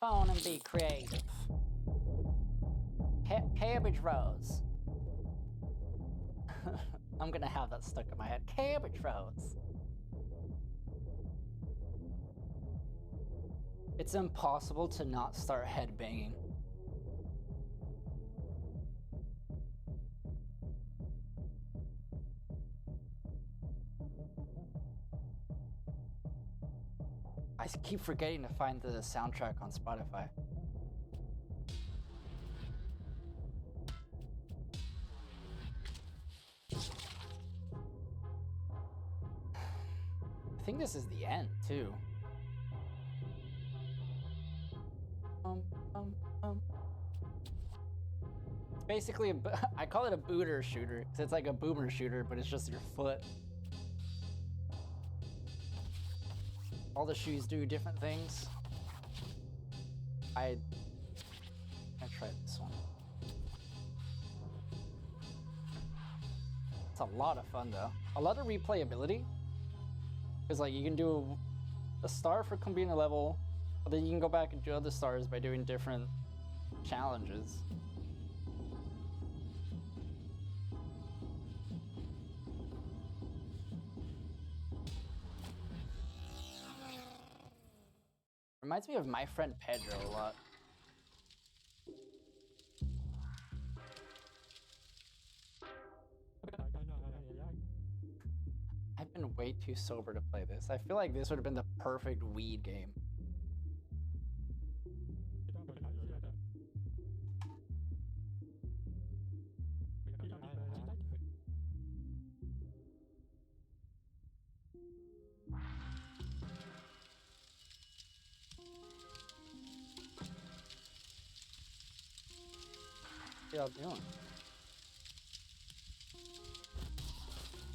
phone and be creative. Cabbage Rose. I'm gonna have that stuck in my head. Cabbage Rose. It's impossible to not start headbanging. I keep forgetting to find the soundtrack on Spotify. I think this is the end, too. It's basically I call it a booter shooter, because it's like a boomer shooter, but it's just your foot. All the shoes do different things. I tried this one. It's a lot of fun though. A lot of replayability. Because like you can do a star for completing a level, but then you can go back and do other stars by doing different challenges. Reminds me of My Friend Pedro a lot. I've been way too sober to play this. I feel like this would have been the perfect weed game. What y'all doing?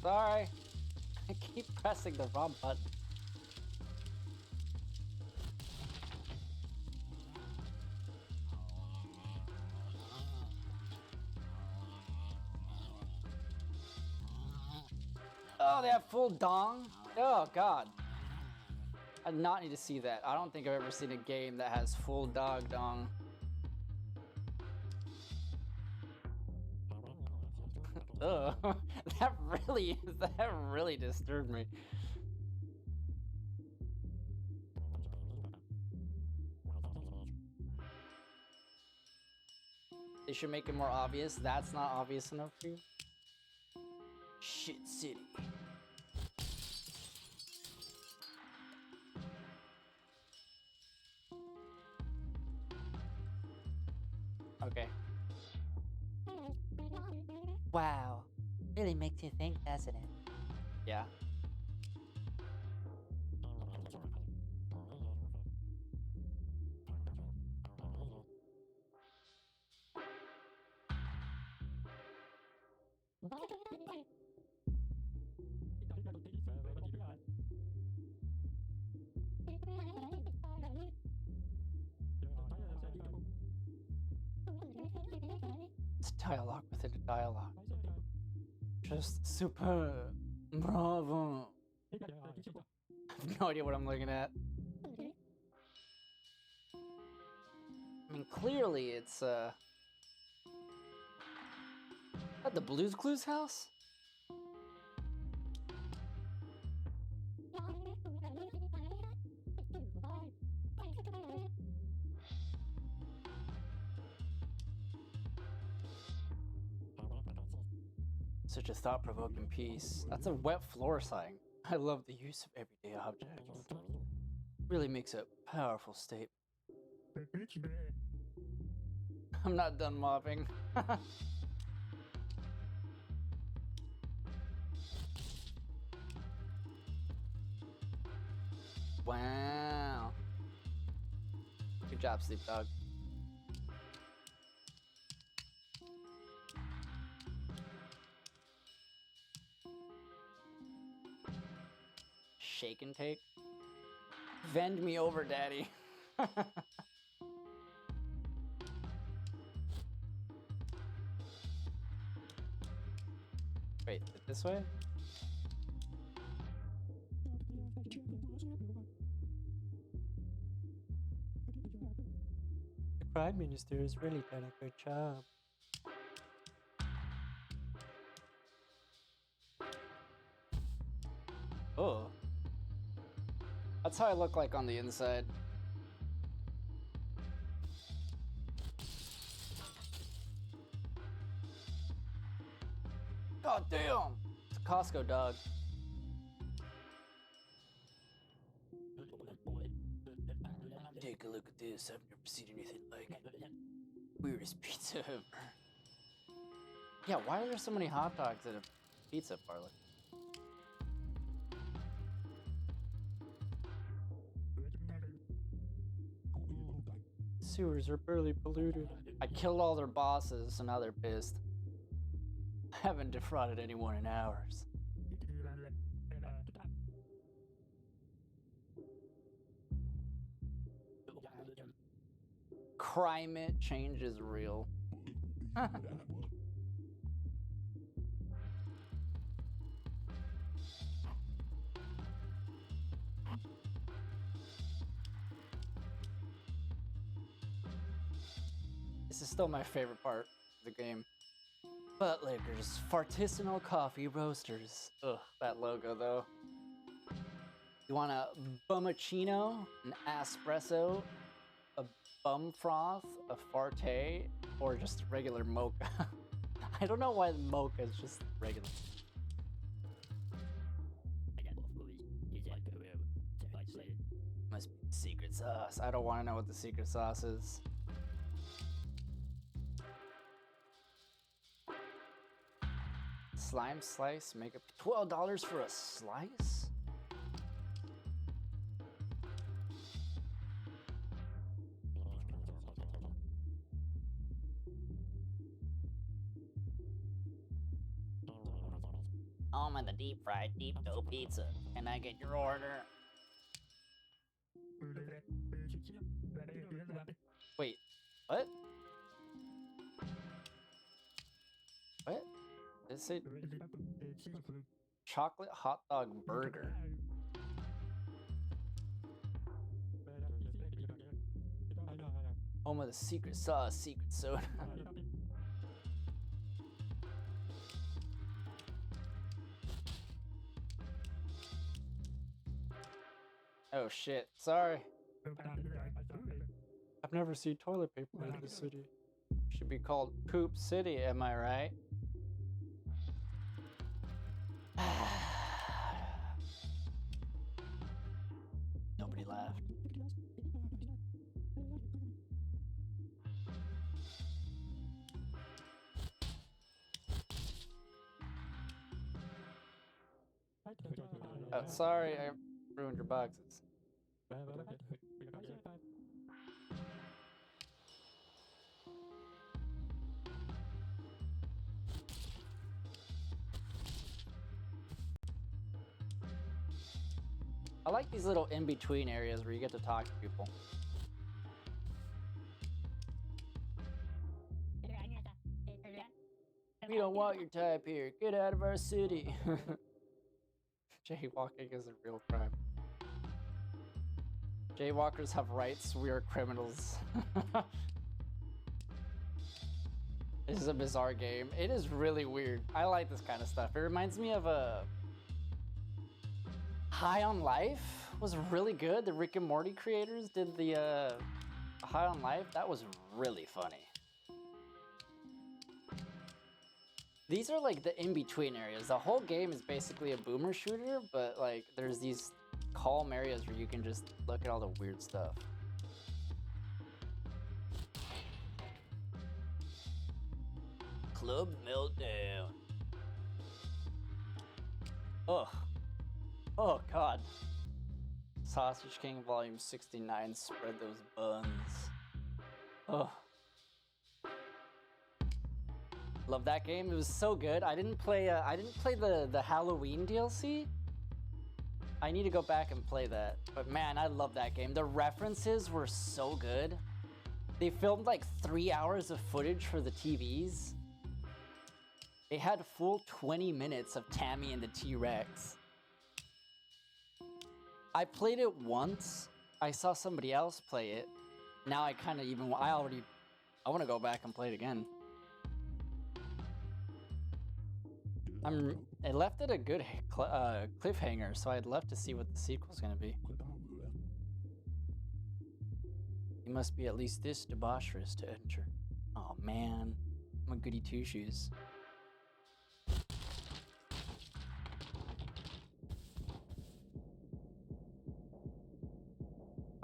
Sorry. I keep pressing the wrong button. Oh, they have full dong? Oh, God. I do not need to see that. I don't think I've ever seen a game that has full dog dong. Ugh. That really disturbed me. They should make it more obvious. That's not obvious enough for you. Shit City. Okay. Wow. Really makes you think, doesn't it? Yeah. It's dialogue within a dialogue. Just superb. Bravo. I have no idea what I'm looking at. I mean, clearly it's, at the Blues Clues house? Such a thought-provoking piece. That's a wet floor sign. I love the use of everyday objects. Really makes a powerful statement. I'm not done mopping. Wow. Good job, Sleep Dog. Shake and take. Vend me over, daddy. Wait, this way? Prime Minister has really done a good job. Oh. That's how I look like on the inside. God damn! It's a Costco dog. Take a look at this. I've never seen anything like it. Weirdest pizza ever. Yeah, why are there so many hot dogs at a pizza parlor? Sewers are barely polluted. I killed all their bosses, so now they're pissed. I haven't defrauded anyone in hours. Climate change is real. This is still my favorite part of the game. Buttlickers, Fartisanal Coffee Roasters. Ugh, that logo though. You want a bummaccino, an espresso, a bum froth, a farte, or just regular mocha? I don't know why the mocha is just regular. Must be secret sauce. I don't want to know what the secret sauce is. Slime slice, make up $12 for a slice? I'm on the deep fried deep dough pizza. Can I get your order? Wait, what? What? Is it chocolate hot dog burger? Home of the secret sauce, secret soda. Oh shit, sorry. I've never seen toilet paper in the city. Should be called Poop City, am I right? Nobody laughed. Oh, sorry, I ruined your boxes. I like these little in-between areas where you get to talk to people. We don't want your type here. Get out of our city. Jaywalking is a real crime. Jaywalkers have rights. We are criminals. This is a bizarre game. It is really weird. I like this kind of stuff. It reminds me of a High on Life was really good. The Rick and Morty creators did the High on Life. That was really funny. These are like the in-between areas. The whole game is basically a boomer shooter, but like there's these calm areas where you can just look at all the weird stuff. Club Meltdown. Ugh. Oh god. Sausage King Volume 69, spread those buns. Ugh. Love that game. It was so good. I didn't play the Halloween DLC. I need to go back and play that. But man, I love that game. The references were so good. They filmed like 3 hours of footage for the TVs. They had full 20 minutes of Tammy and the T-Rex. I played it once. I saw somebody else play it. now I kind of even I want to go back and play it again. It left it a good cliffhanger, so I'd love to see what the sequel's gonna be. You must be at least this debaucherous to enter. Oh man, I'm a goody two shoes.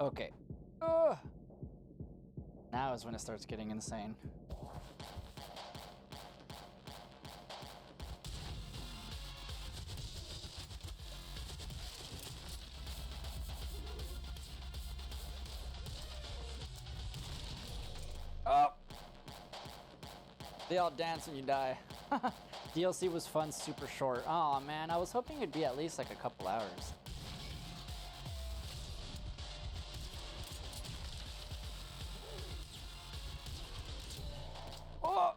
Okay. Ugh. Now is when it starts getting insane. Oh! They all dance when you die. DLC was fun, super short. Oh man, I was hoping it'd be at least like a couple hours. Oh!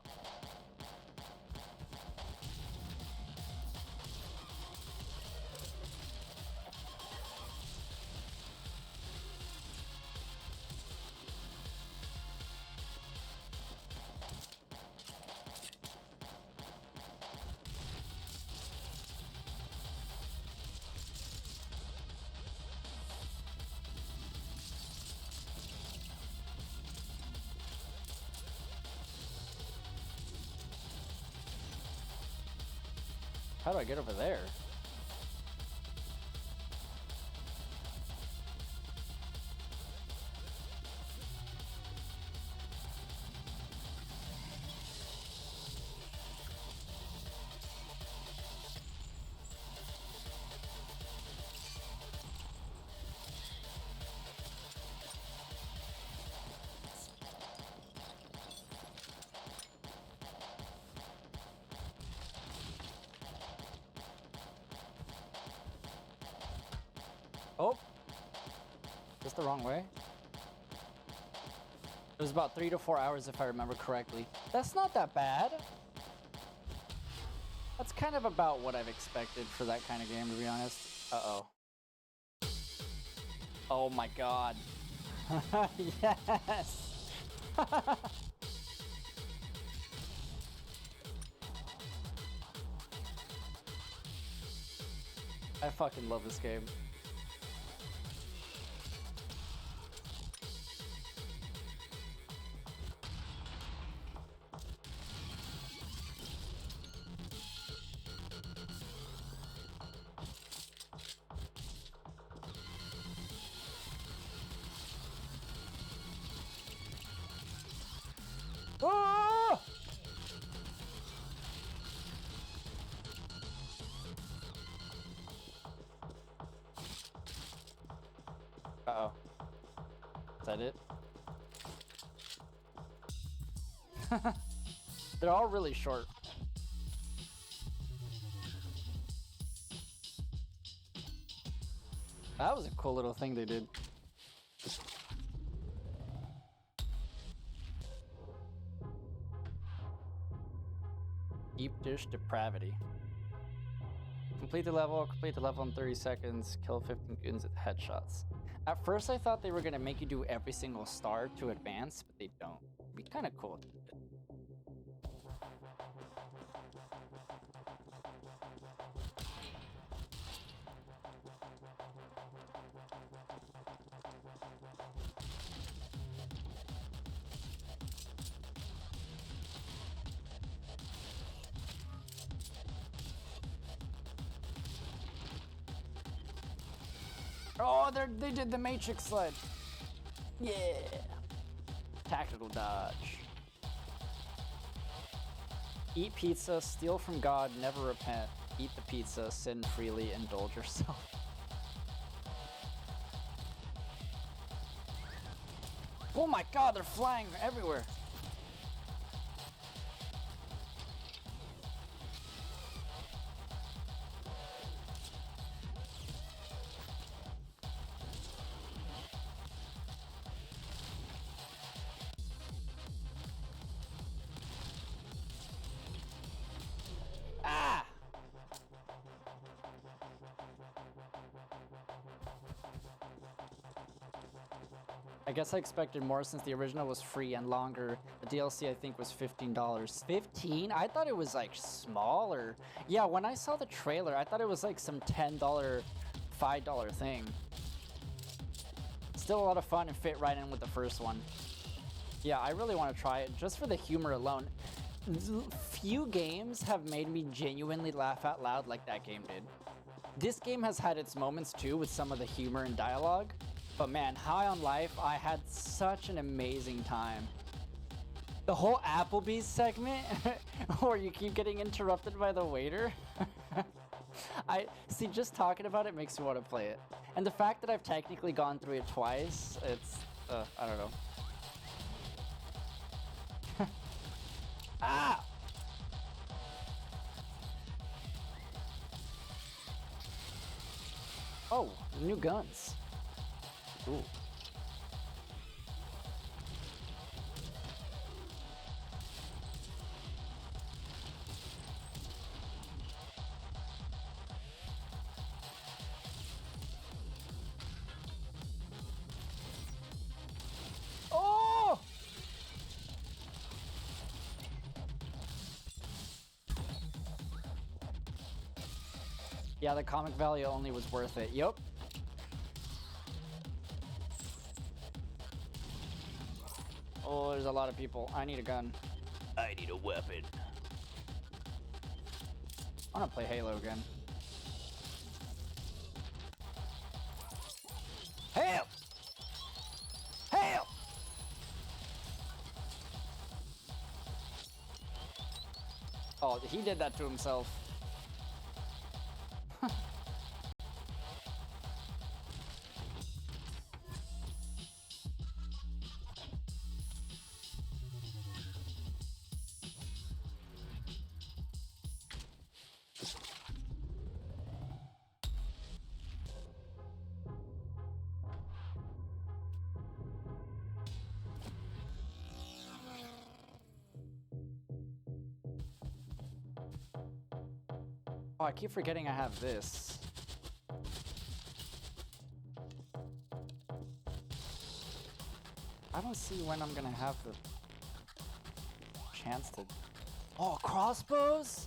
How do I get over there? Oh, that's the wrong way. It was about 3 to 4 hours if I remember correctly. That's not that bad. That's kind of about what I've expected for that kind of game, to be honest. Uh-oh. Oh my god. Yes! I fucking love this game. Oh! Uh-oh. Is that it? They're all really short. That was a cool little thing they did. Deep dish depravity. Complete the level in 30 seconds, kill 15 goons with headshots. At first I thought they were gonna make you do every single star to advance, but they don't. It'd be kinda cool if they did. Oh, they did the Matrix sled. Yeah. Tactical dodge. Eat pizza, steal from God, never repent. Eat the pizza, sin freely, indulge yourself. Oh my god, they're flying everywhere. I guess I expected more since the original was free and longer. The DLC I think was $15. 15? I thought it was like smaller. Yeah, when I saw the trailer, I thought it was like some $10, $5 thing. Still a lot of fun and fit right in with the first one. Yeah, I really want to try it just for the humor alone. Few games have made me genuinely laugh out loud like that game did. This game has had its moments too with some of the humor and dialogue, but man, High on Life, I had such an amazing time. The whole Applebee's segment where you keep getting interrupted by the waiter. I see, just talking about it makes me want to play it. And the fact that I've technically gone through it twice, it's, I don't know. Ah! Oh, new guns. Ooh. Oh! Yeah, the comic value only was worth it. Yup. Oh, there's a lot of people. I need a gun. I need a weapon. I want to play Halo again. Help! Help! Oh, he did that to himself. Oh, I keep forgetting I have this. I don't see when I'm gonna have the chance to... Oh, crossbows?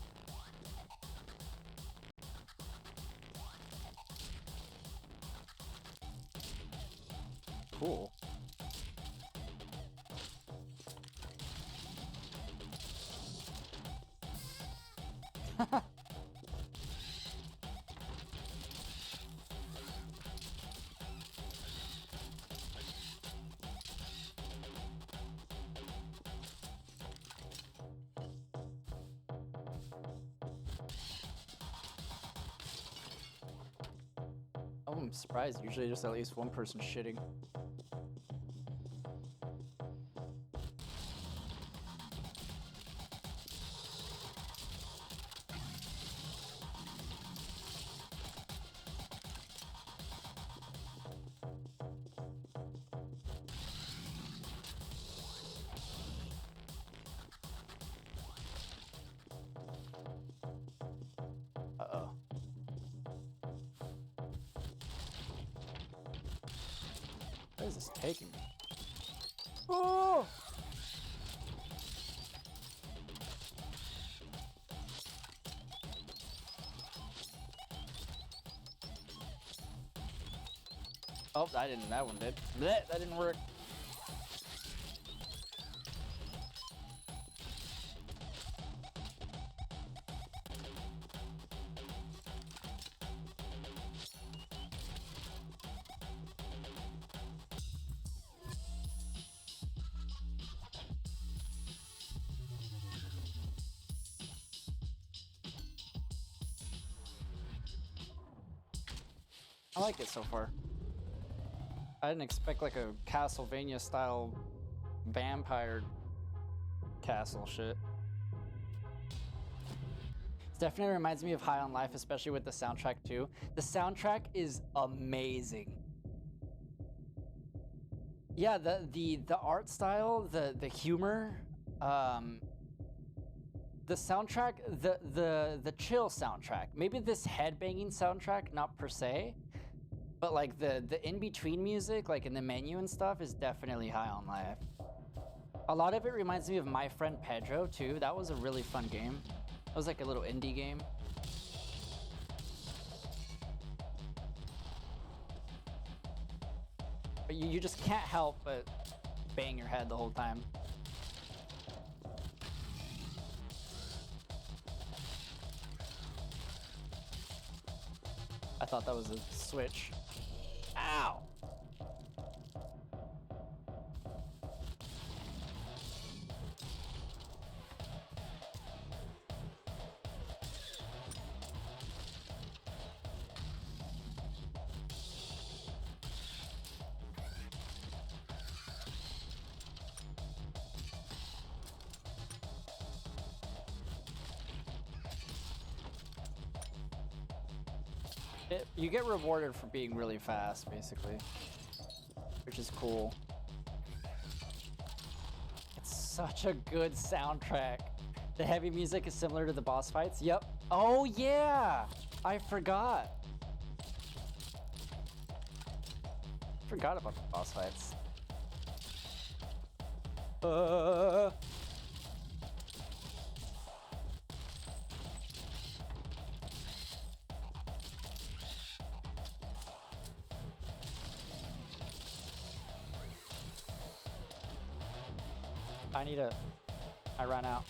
Cool. Oh, I'm surprised. Usually just at least one person shitting. Uh-oh. Where is this taking me? Oh! Oh, that one did. Blech, that didn't work. I like it so far. I didn't expect like a Castlevania style vampire castle shit. It definitely reminds me of High on Life, especially with the soundtrack too. The soundtrack is amazing. Yeah, the art style, the humor, the soundtrack, the chill soundtrack. Maybe this headbanging soundtrack, not per se, But like the in-between music, like in the menu and stuff, is definitely high on life. A lot of it reminds me of My Friend Pedro too. That was a really fun game. It was like a little indie game. But you just can't help but bang your head the whole time. I thought that was a switch. Ow! You get rewarded for being really fast, basically, which is cool. It's such a good soundtrack. The heavy music is similar to the boss fights. Yep. Oh yeah, I forgot. Forgot about the boss fights. I ran out.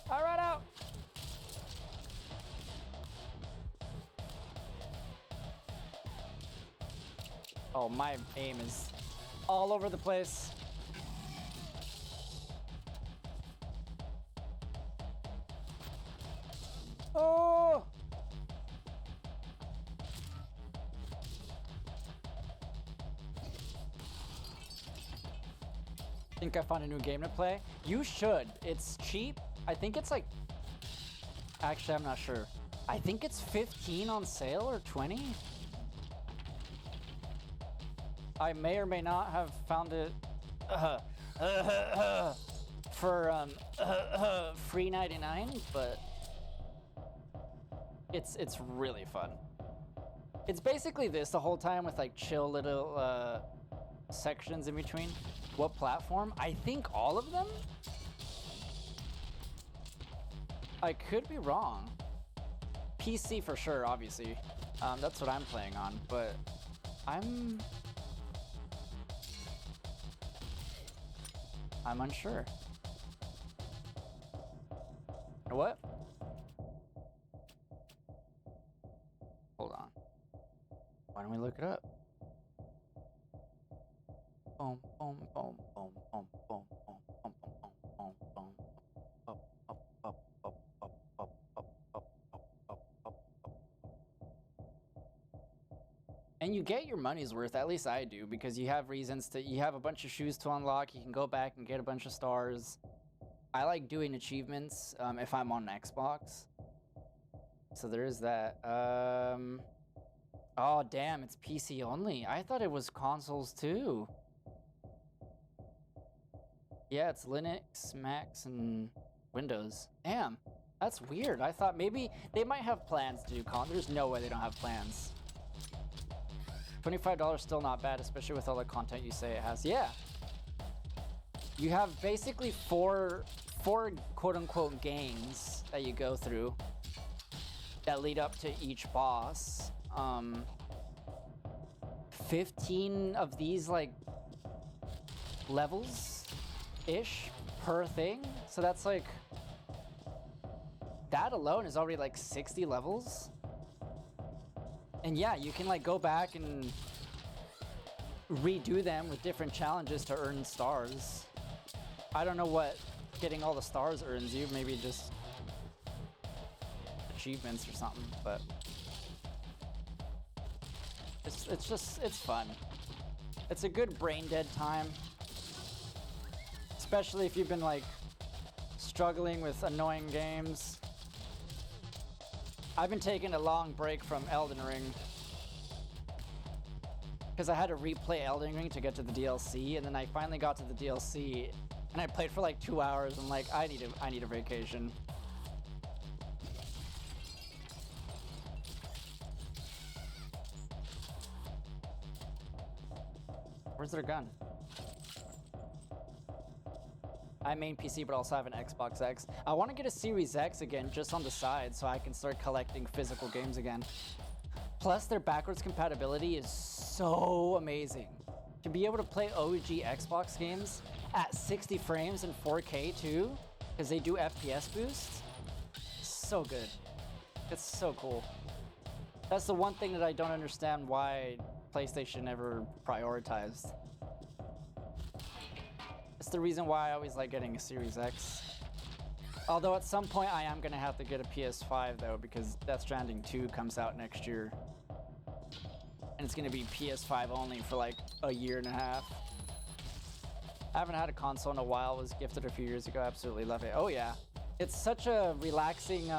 I ran out! Oh, my aim is all over the place. Oh! Think I found a new game to play? You should. It's cheap. I think it's like... Actually, I'm not sure. I think it's 15 on sale or 20. I may or may not have found it for free 99, but it's really fun. It's basically this the whole time with like chill little sections in between. What platform? I think all of them? I could be wrong. PC for sure, obviously. That's what I'm playing on, but I'm unsure. What? Hold on. Why don't we look it up? Boom, boom, boom, boom, boom, boom, boom, boom, boom, boom, boom, up, up, up, up, up, up, up, up, up, up. And you get your money's worth, at least I do, because you have reasons to, you have a bunch of shoes to unlock, you can go back and get a bunch of stars. I like doing achievements if I'm on Xbox. So there is that. Oh, damn, it's PC only. I thought it was consoles too. Yeah, it's Linux, Macs, and Windows. Damn, that's weird. I thought maybe they might have plans to do There's no way they don't have plans. $25 still not bad, especially with all the content you say it has. Yeah. You have basically four quote-unquote gangs that you go through that lead up to each boss. 15 of these, like, levels-ish per thing. So that's like... That alone is already like 60 levels. And yeah, you can like go back and redo them with different challenges to earn stars. I don't know what getting all the stars earns you, maybe just achievements or something, but it's fun. It's a good brain dead time, especially if you've been like struggling with annoying games. I've been taking a long break from Elden Ring because I had to replay Elden Ring to get to the DLC, and then I finally got to the DLC and I played for like 2 hours. I'm like, I need a vacation. Where's their gun? I main PC, but also have an Xbox X. I want to get a Series X again, just on the side, so I can start collecting physical games again. Plus, their backwards compatibility is so amazing. To be able to play OG Xbox games at 60 frames and 4K too, because they do FPS boosts, so good. It's so cool. That's the one thing that I don't understand why PlayStation never prioritized. It's the reason why I always like getting a Series X. Although at some point I am gonna have to get a PS5 though, because Death Stranding 2 comes out next year. And it's gonna be PS5 only for like a year and a half. I haven't had a console in a while, was gifted a few years ago, absolutely love it. Oh yeah, it's such a relaxing,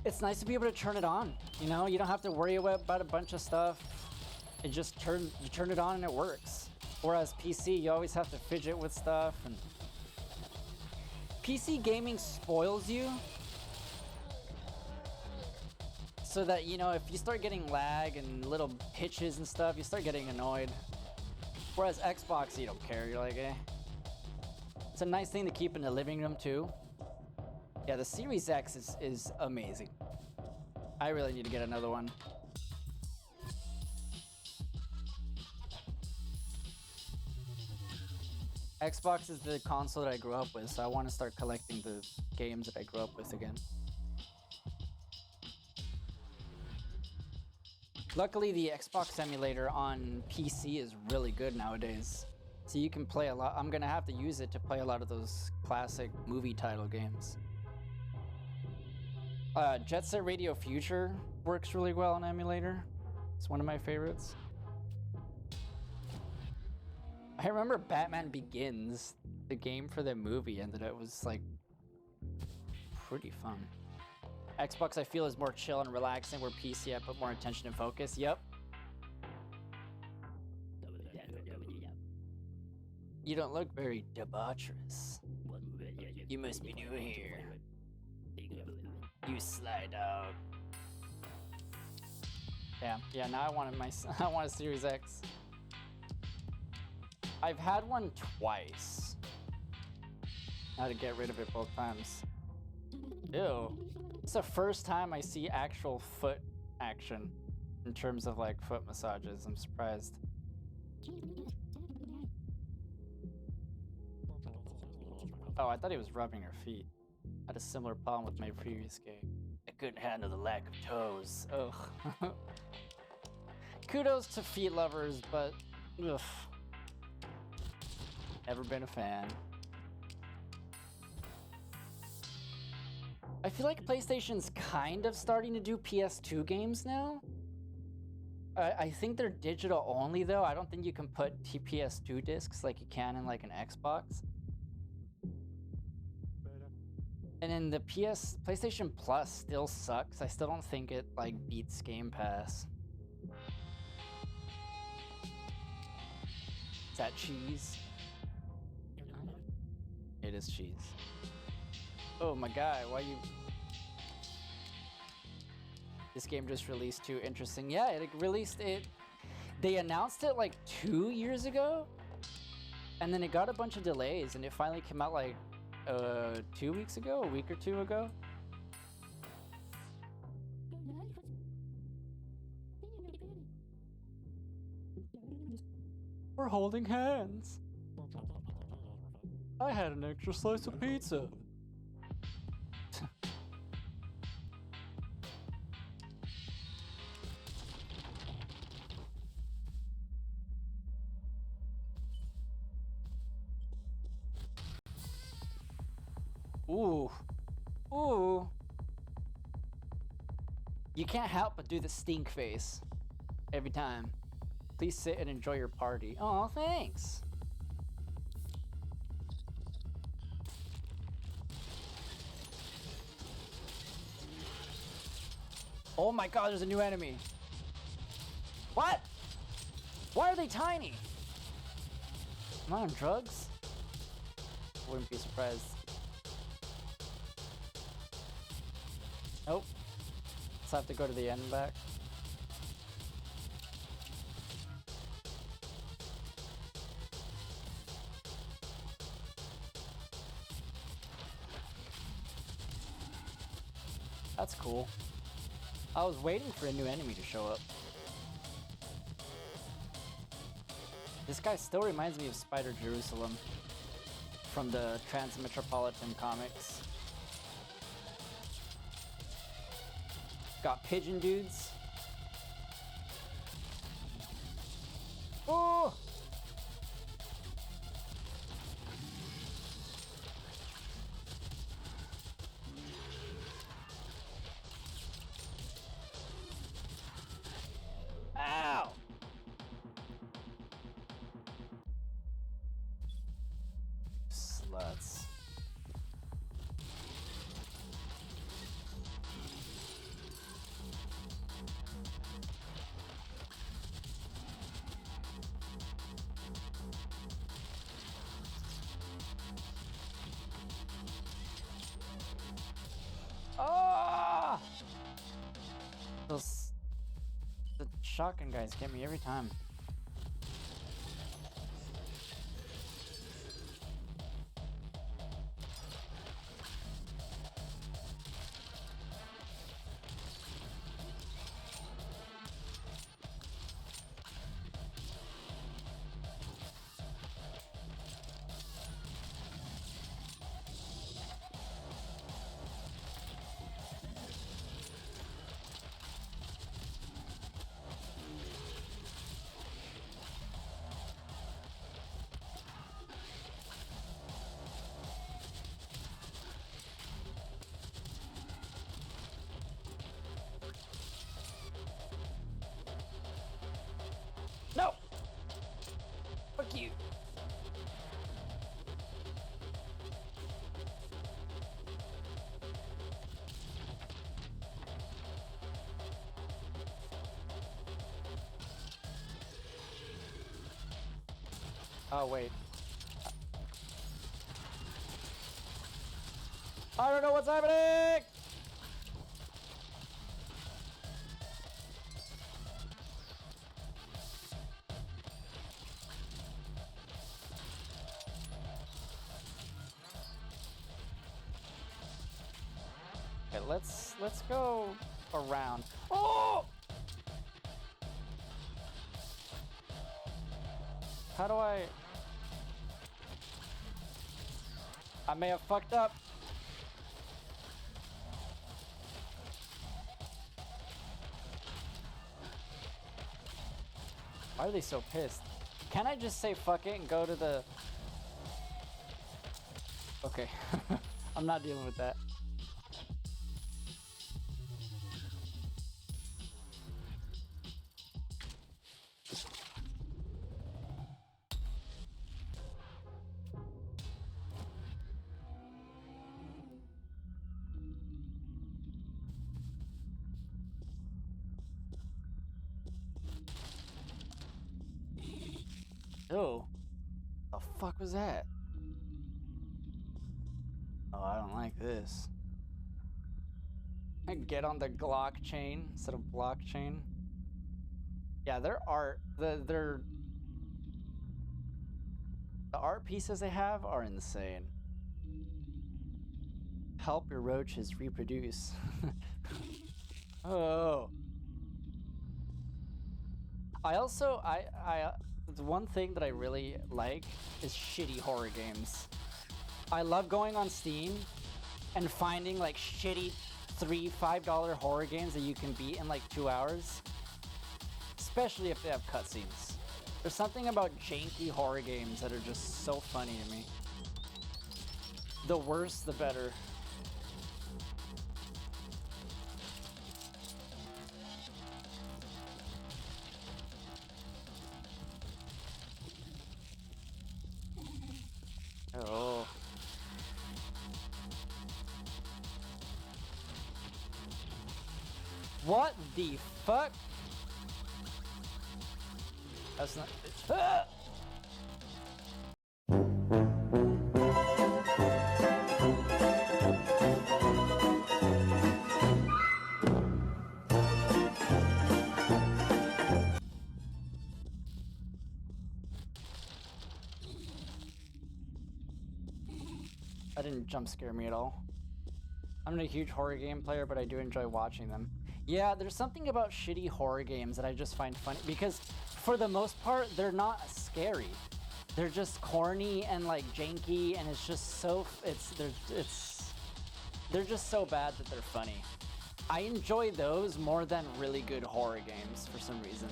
it's nice to be able to turn it on, you know? You don't have to worry about a bunch of stuff. You turn it on and it works. Whereas PC, you always have to fidget with stuff, and PC gaming spoils you so that, you know, if you start getting lag and little hitches and stuff, you start getting annoyed. Whereas Xbox, you don't care, you're like, eh. It's a nice thing to keep in the living room too. Yeah, the Series X is amazing. I really need to get another one. Xbox is the console that I grew up with, so I want to start collecting the games that I grew up with again. Luckily, the Xbox emulator on PC is really good nowadays. So you can play a lot. I'm gonna have to use it to play a lot of those classic movie title games. Jet Set Radio Future works really well on emulator. It's one of my favorites. I remember Batman Begins, the game for the movie, and that it was like pretty fun. Xbox I feel is more chill and relaxing, where PC I put more attention and focus. Yep. You don't look very debaucherous. You must be new here. You sly dog. Yeah, now I want I want a Series X. I've had one twice. I had to get rid of it both times. Ew. It's the first time I see actual foot action in terms of like foot massages. I'm surprised. Oh, I thought he was rubbing her feet. I had a similar problem with my previous game. I couldn't handle the lack of toes. Ugh. Kudos to feet lovers, but ugh. Never been a fan. I feel like PlayStation's kind of starting to do PS2 games now. I think they're digital only though. I don't think you can put PS2 discs like you can in like an Xbox. And then the PlayStation Plus still sucks. I still don't think it like beats Game Pass. Is that cheese? It is cheese. Oh my god, why you... This game just released too. Interesting. Yeah, it released it... They announced it like 2 years ago, and then it got a bunch of delays, and it finally came out like 2 weeks ago, a week or two ago. We're holding hands. I had an extra slice of pizza. Ooh. Ooh. You can't help but do the stink face every time. Please sit and enjoy your party. Oh, thanks. Oh my god, there's a new enemy. What? Why are they tiny? Am I on drugs? Wouldn't be surprised. Nope. Let's have to go to the end and back. That's cool. I was waiting for a new enemy to show up. This guy still reminds me of Spider Jerusalem from the Transmetropolitan comics. Got pigeon dudes. Oh! Ow! Sluts. Ah! The shotgun guys get me every time. No! Fuck you. Oh, wait. I don't know what's happening! Okay, let's go around. Oh! How do I may have fucked up. Why are they so pissed? Can I just say fuck it and go to the... Okay. I'm not dealing with that. Oh, the fuck was that? Oh, I don't like this. I get on the Glock chain instead of blockchain. Yeah, their art, the art pieces they have are insane. Help your roaches reproduce. Oh. I also, the one thing that I really like is shitty horror games. I love going on Steam and finding like shitty $3-5 horror games that you can beat in like 2 hours. Especially if they have cutscenes. There's something about janky horror games that are just so funny to me. The worse, the better. Oh. What the fuck? That's not... Ah! That didn't jump scare me at all. I'm not a huge horror game player, but I do enjoy watching them. Yeah, there's something about shitty horror games that I just find funny because for the most part, they're not scary. They're just corny and like janky, and it's just so they're just so bad that they're funny. I enjoy those more than really good horror games for some reason.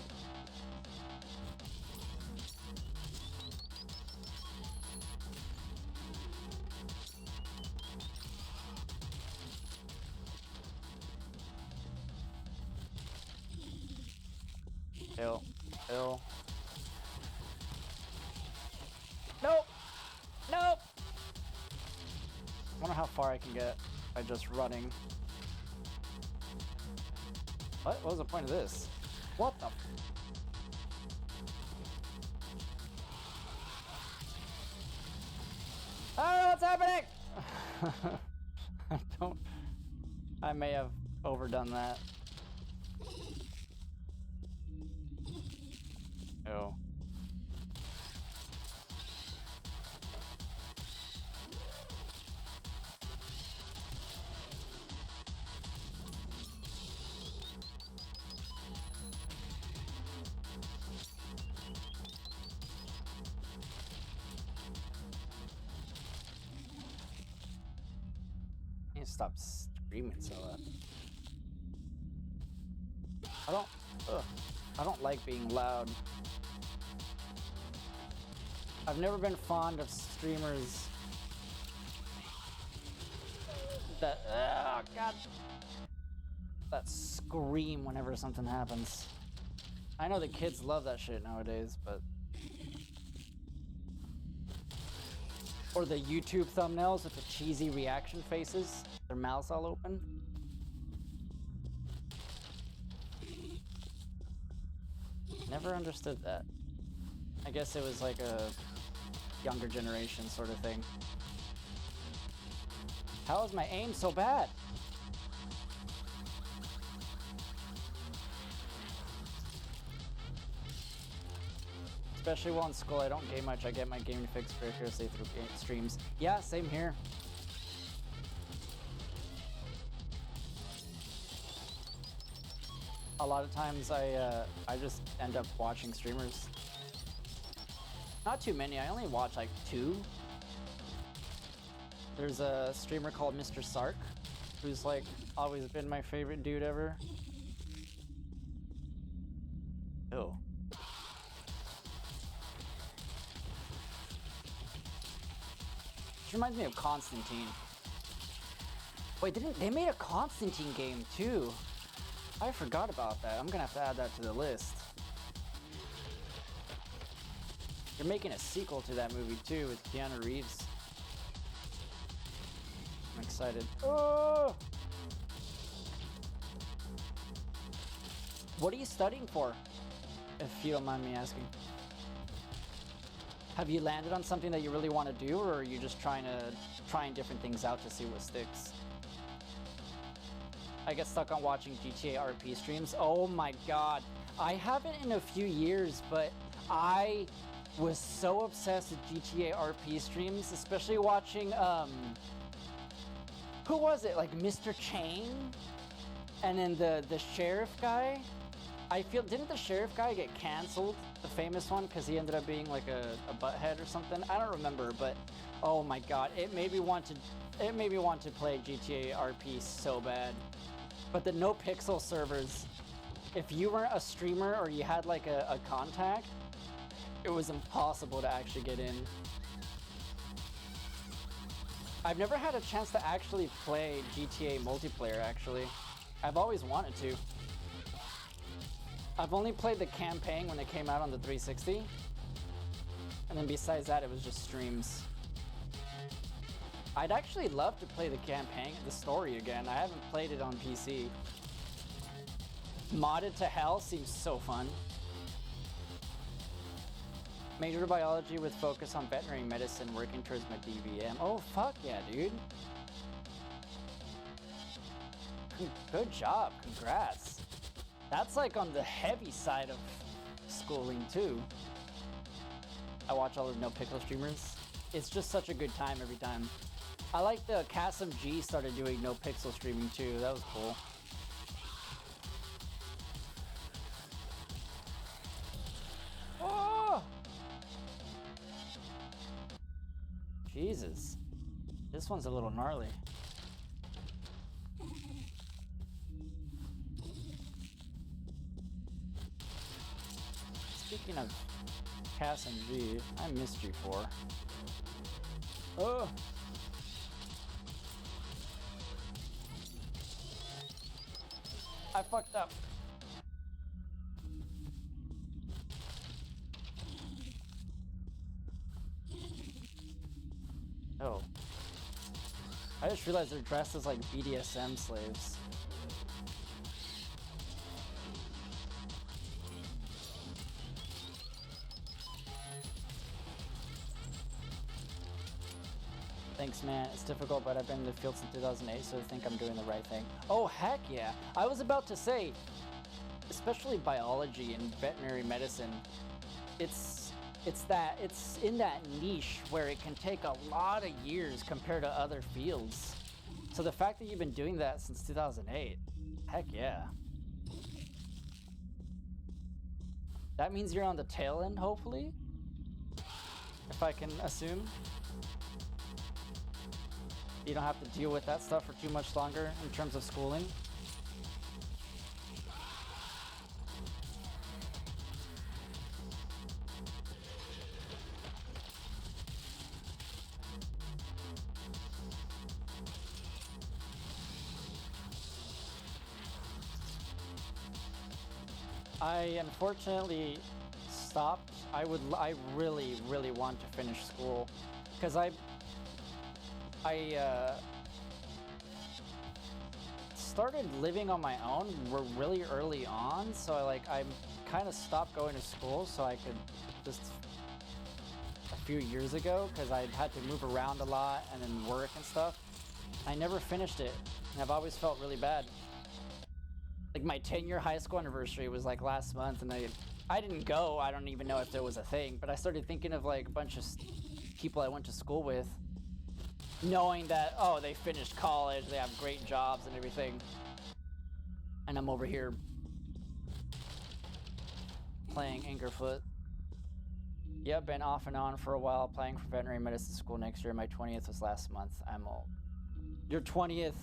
Kill. Kill. Nope! Nope! I wonder how far I can get by just running. What was the point of this? What the? Oh, what's happening? I may have overdone that. Oh. I need to stop screaming so loud. I don't like being loud. I've never been fond of streamers that, oh god, that scream whenever something happens. I know the kids love that shit nowadays, but... Or the YouTube thumbnails with the cheesy reaction faces, their mouths all open. Never understood that. I guess it was like a younger generation sort of thing. How is my aim so bad? Especially while in school, I don't game much. I get my gaming fix for accuracy through streams. Yeah, same here. A lot of times I just end up watching streamers. Not too many, I only watch like 2. There's a streamer called Mr. Sark, who's like always been my favorite dude ever. Ew. This reminds me of Constantine. Wait, they made a Constantine game too. I forgot about that. I'm gonna have to add that to the list. You're making a sequel to that movie too with Keanu Reeves. I'm excited. Oh! What are you studying for? If you don't mind me asking. Have you landed on something that you really want to do, or are you just trying different things out to see what sticks? I get stuck on watching GTA RP streams. Oh my god. I haven't in a few years, but I was so obsessed with GTA RP streams, especially watching, who was it? Like Mr. Chain? And then the sheriff guy? Didn't the sheriff guy get canceled? The famous one, because he ended up being like a butthead or something? I don't remember, but oh my god, it made me want to play GTA RP so bad. But the no pixel servers, if you weren't a streamer or you had like a contact, it was impossible to actually get in. I've never had a chance to actually play GTA multiplayer, actually. I've always wanted to. I've only played the campaign when it came out on the 360. And then besides that, it was just streams. I'd actually love to play the campaign, the story again. I haven't played it on PC. Modded to hell seems so fun. Major biology with focus on veterinary medicine, working towards my DVM. Oh, fuck yeah, dude. Good job, congrats. That's like on the heavy side of schooling too. I watch all the no pickle streamers. It's just such a good time every time. I like the Kasim G started doing no pixel streaming too. That was cool. Oh! Jesus. This one's a little gnarly. Speaking of Kasim G, I missed G4. Oh! I fucked up. Oh. I just realized they're dressed as like BDSM slaves. Thanks, man. It's difficult, but I've been in the field since 2008, so I think I'm doing the right thing. Oh, heck yeah. I was about to say, especially biology and veterinary medicine, it's in that niche where it can take a lot of years compared to other fields. So the fact that you've been doing that since 2008, heck yeah. That means you're on the tail end, hopefully? If I can assume. You don't have to deal with that stuff for too much longer in terms of schooling. I unfortunately stopped. I really, really want to finish school because I started living on my own really early on, so I kind of stopped going to school so I could just a few years ago because I had to move around a lot and then work and stuff. I never finished it, and I've always felt really bad. Like my 10-year high school anniversary was like last month, and I didn't go. I don't even know if there was a thing, but I started thinking of like a bunch of people I went to school with, knowing that, oh, they finished college, they have great jobs and everything, and I'm over here playing Anchorfoot. Yep, been off and on for a while, applying for veterinary medicine school next year. My 20th was last month. I'm old. Your 20th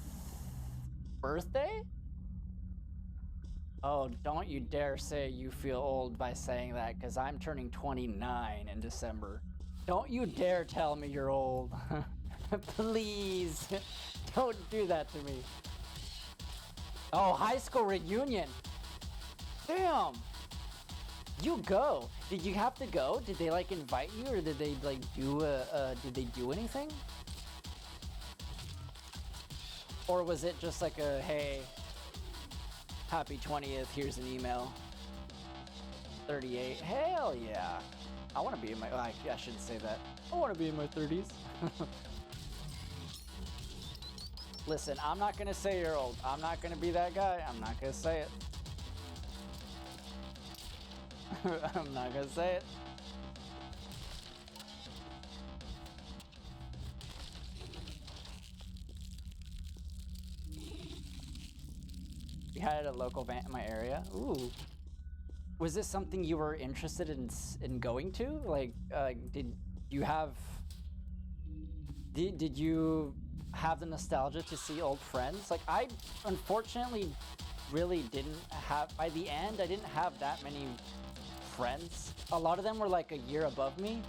birthday? Oh, don't you dare say you feel old by saying that, because I'm turning 29 in December. Don't you dare tell me you're old. Please, don't do that to me. Oh, high school reunion. Damn. You go. Did you have to go? Did they like invite you, or did they like did they do anything? Or was it just like a, hey, happy 20th, here's an email. 38, hell yeah. I want to be in my, I shouldn't say that. I want to be in my 30s. Listen, I'm not gonna say you're old. I'm not gonna be that guy. I'm not gonna say it. I'm not gonna say it. We had it at a local event in my area. Ooh. Was this something you were interested in going to? Like, did you have the nostalgia to see old friends? Like, I unfortunately really didn't have, by the end, I didn't have that many friends. A lot of them were like a year above me.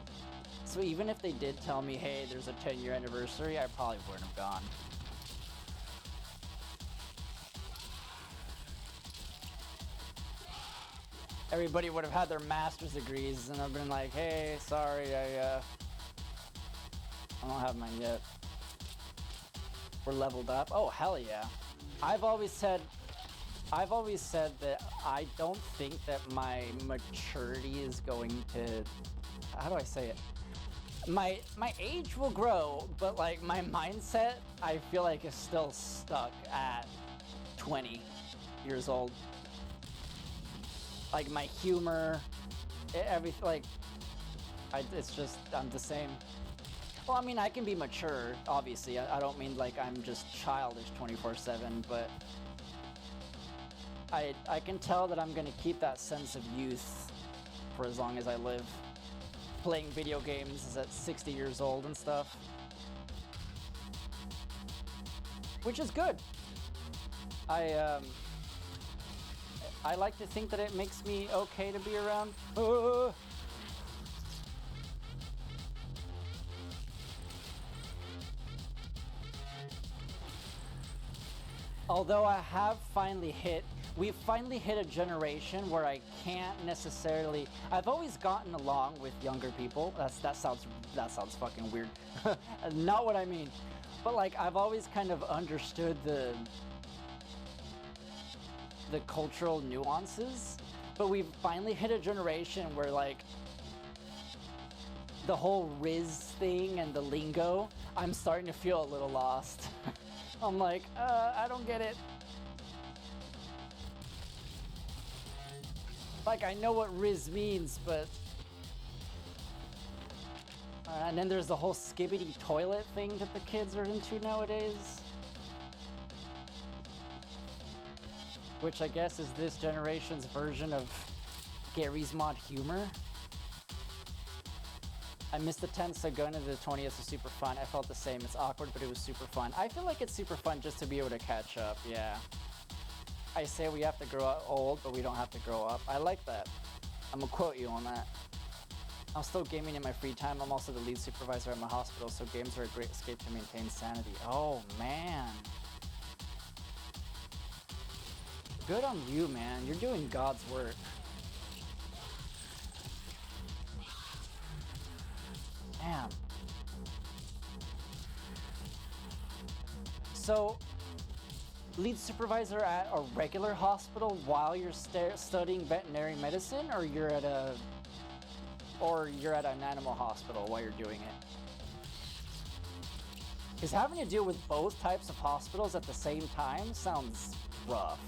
So even if they did tell me, hey, there's a 10-year anniversary, I probably wouldn't have gone. Everybody would have had their master's degrees, and I've been like, hey, sorry, I don't have mine yet. We're leveled up. Oh, hell yeah. I've always said that I don't think that my maturity is going to, how do I say it? My age will grow, but like my mindset, I feel like is still stuck at 20 years old. Like my humor, everything, like, it's just, I'm the same. Well, I mean, I can be mature, obviously. I don't mean like I'm just childish 24/7, but I can tell that I'm gonna keep that sense of youth for as long as I live. Playing video games at 60 years old and stuff. Which is good. I like to think that it makes me okay to be around. Although we've finally hit a generation where I can't necessarily. I've always gotten along with younger people. That sounds fucking weird. Not what I mean. But like I've always kind of understood the cultural nuances. But we've finally hit a generation where like the whole Riz thing and the lingo, I'm starting to feel a little lost. I'm like, I don't get it. Like, I know what Riz means, but... and then there's the whole skibbity toilet thing that the kids are into nowadays. Which I guess is this generation's version of Gary's Mod humor. I missed the 10th, so going to the 20th was super fun. I felt the same. It's awkward, but it was super fun. I feel like it's super fun just to be able to catch up, yeah. I say we have to grow up old, but we don't have to grow up. I like that. I'm gonna quote you on that. I'm still gaming in my free time. I'm also the lead supervisor at my hospital, so games are a great escape to maintain sanity. Oh, man. Good on you, man. You're doing God's work. Damn. So, lead supervisor at a regular hospital while you're studying veterinary medicine, or you're at an animal hospital while you're doing it? Because having to deal with both types of hospitals at the same time sounds rough.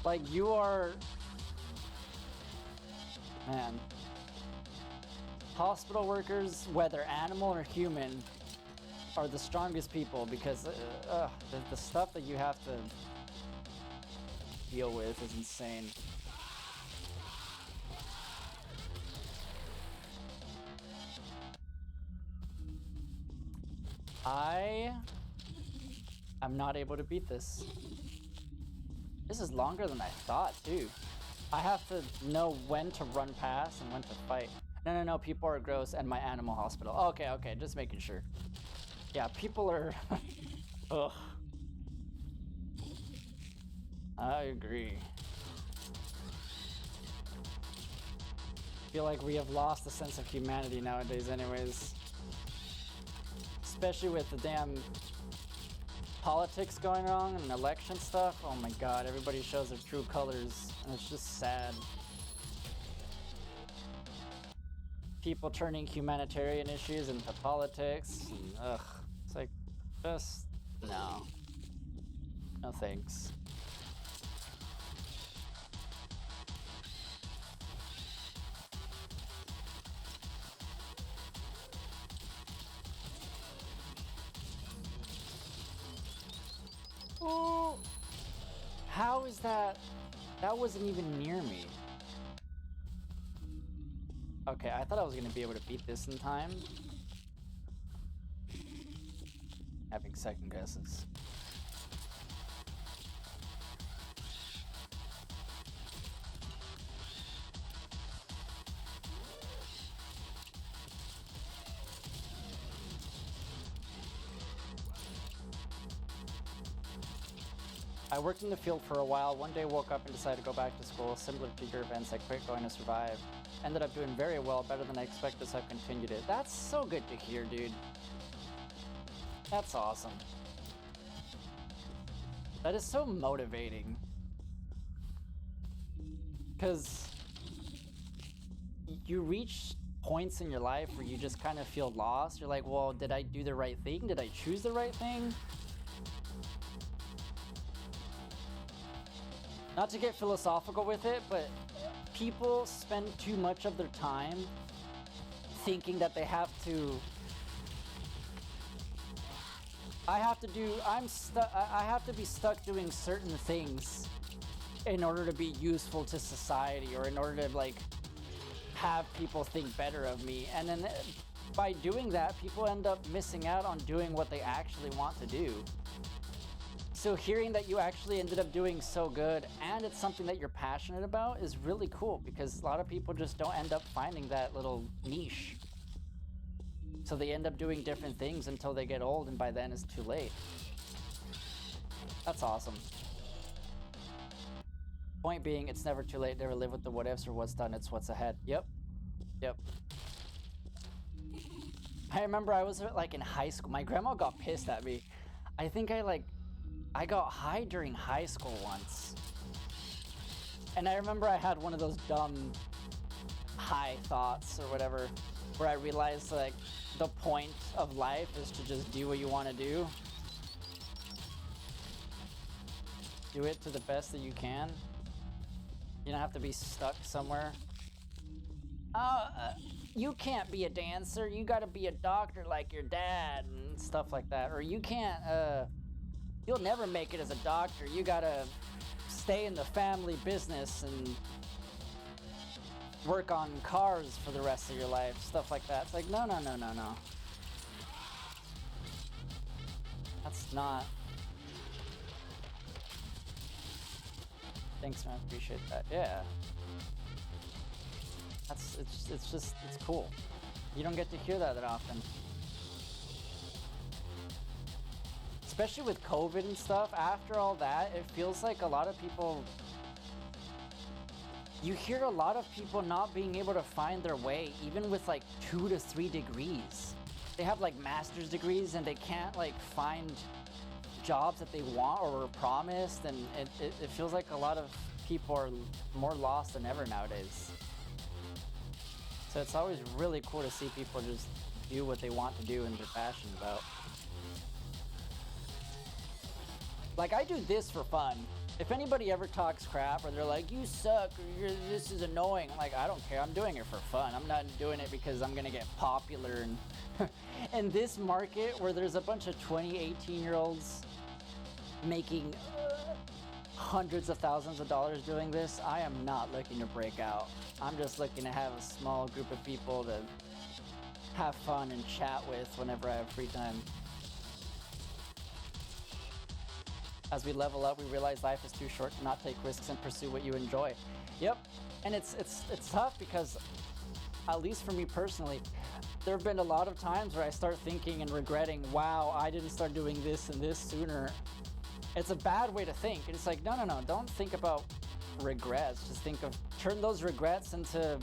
Like you are, man. Hospital workers, whether animal or human, are the strongest people because the stuff that you have to deal with is insane. I'm not able to beat this. This is longer than I thought, too. I have to know when to run past and when to fight. No, people are gross and my animal hospital. Okay, just making sure. Yeah, people are... Ugh. I agree. I feel like we have lost the sense of humanity nowadays anyways. Especially with the damn politics going on and election stuff. Oh my god, everybody shows their true colors and it's just sad. People turning humanitarian issues into politics. And, ugh. It's like, just, no. No thanks. Oh! How is that? That wasn't even near me. Okay, I thought I was gonna be able to beat this in time. Having second guesses. I worked in the field for a while. One day woke up and decided to go back to school. Similar to your events, I quit going to survive. Ended up doing very well, better than I expected, so I've continued it. That's so good to hear, dude. That's awesome. That is so motivating. Because you reach points in your life where you just kind of feel lost. You're like, well, did I do the right thing? Did I choose the right thing? Not to get philosophical with it, but people spend too much of their time thinking that they have to. I have to be stuck doing certain things in order to be useful to society, or in order to like have people think better of me. And then by doing that, people end up missing out on doing what they actually want to do. So hearing that you actually ended up doing so good, and it's something that you're passionate about, is really cool, because a lot of people just don't end up finding that little niche. So they end up doing different things until they get old, and by then it's too late. That's awesome. Point being, it's never too late to ever live with the what ifs or what's done, it's what's ahead. Yep. I remember I was like in high school. My grandma got pissed at me. I think I got high during high school once. And I remember I had one of those dumb high thoughts or whatever, where I realized like the point of life is to just do what you want to do. Do it to the best that you can. You don't have to be stuck somewhere. You can't be a dancer, you gotta be a doctor like your dad, and stuff like that. Or you can't, you'll never make it as a doctor, you gotta stay in the family business and work on cars for the rest of your life, stuff like that. It's like, no. That's not. Thanks, man, appreciate that. Yeah. It's cool. You don't get to hear that often. Especially with COVID and stuff, after all that, it feels like a lot of people... You hear a lot of people not being able to find their way, even with like 2 to 3 degrees. They have like master's degrees and they can't like find jobs that they want or were promised, and it feels like a lot of people are more lost than ever nowadays. So it's always really cool to see people just do what they want to do and they're passionate about. Like, I do this for fun. If anybody ever talks crap or they're like, you suck, or this is annoying, I'm like, I don't care, I'm doing it for fun. I'm not doing it because I'm gonna get popular. And in this market where there's a bunch of 20, 18-year-olds making hundreds of thousands of dollars doing this, I am not looking to break out. I'm just looking to have a small group of people to have fun and chat with whenever I have free time. As we level up, we realize life is too short to not take risks and pursue what you enjoy. Yep, and it's tough because, at least for me personally, there have been a lot of times where I start thinking and regretting, wow, I didn't start doing this and this sooner. It's a bad way to think. It's like, no, don't think about regrets. Just turn those regrets into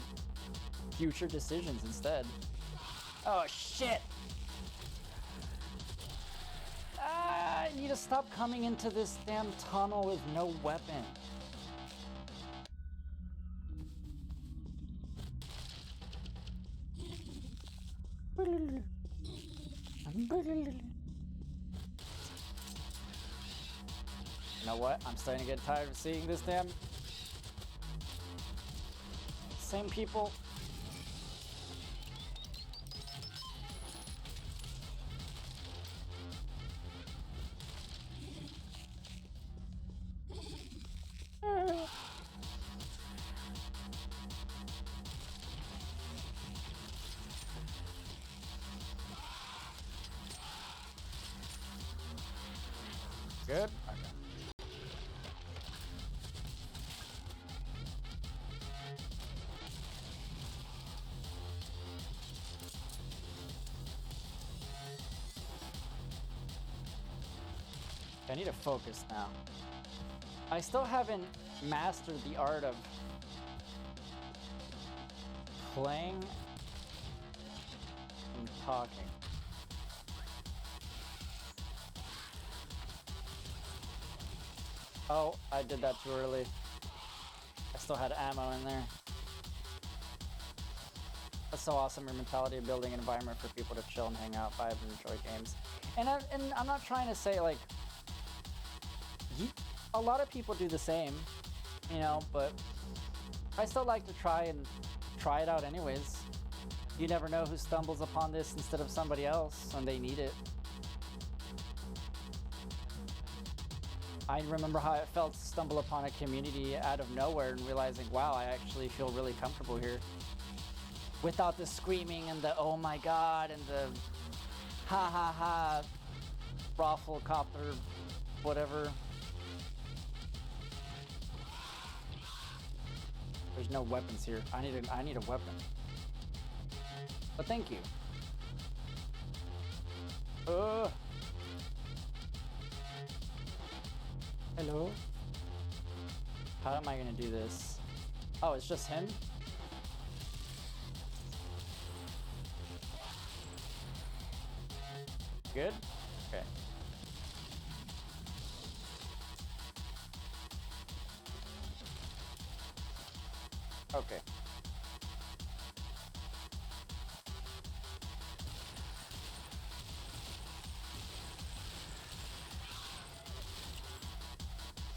future decisions instead. Oh, shit! I need to stop coming into this damn tunnel with no weapon. You know what? I'm starting to get tired of seeing this damn same people. Good? Okay. I need to focus now. I still haven't mastered the art of playing and talking. Oh, I did that too early. I still had ammo in there. That's so awesome, your mentality of building an environment for people to chill and hang out, vibe, and enjoy games. And I'm not trying to say, like, a lot of people do the same, you know, but I still like to try it out anyways. You never know who stumbles upon this instead of somebody else when they need it. I remember how it felt to stumble upon a community out of nowhere and realizing, wow, I actually feel really comfortable here. Without the screaming and the oh my god and the ha ha ha raffle copter whatever. There's no weapons here. I need a weapon. But thank you. Hello? How am I gonna do this? Oh, it's just him? Good? Okay. Okay.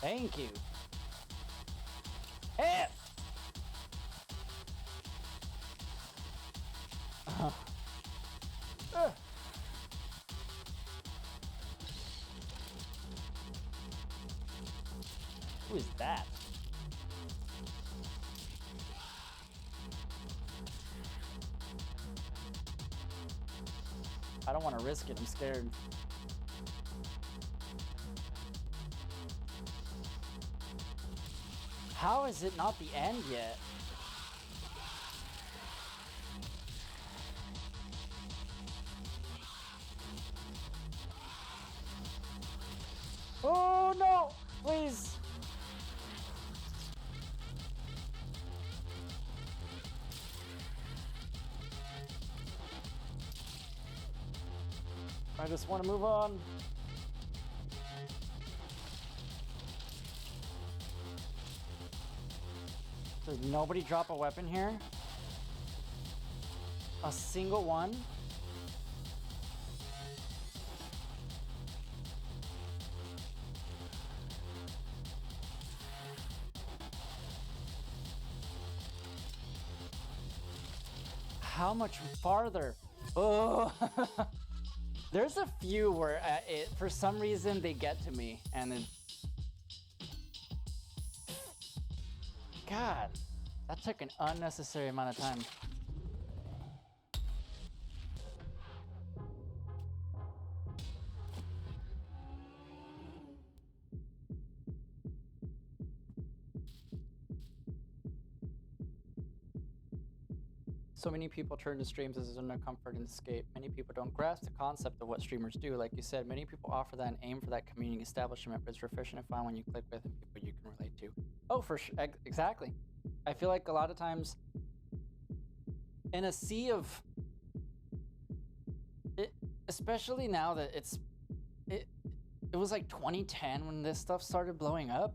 Thank you. Hey! Who is that? I don't want to risk it. I'm scared. How is it not the end yet? Oh no! Please! I just want to move on. Does nobody drop a weapon here? A single one? How much farther? Oh, there's a few where for some reason they get to me, and then, God, that took an unnecessary amount of time. So many people turn to streams as a zone of comfort and escape. Many people don't grasp the concept of what streamers do. Like you said, many people offer that and aim for that community establishment, but it's refreshing to find when you click with and people you can relate to. Oh, for sure. Exactly. I feel like a lot of times in a sea of it, especially now that it was like 2010 when this stuff started blowing up.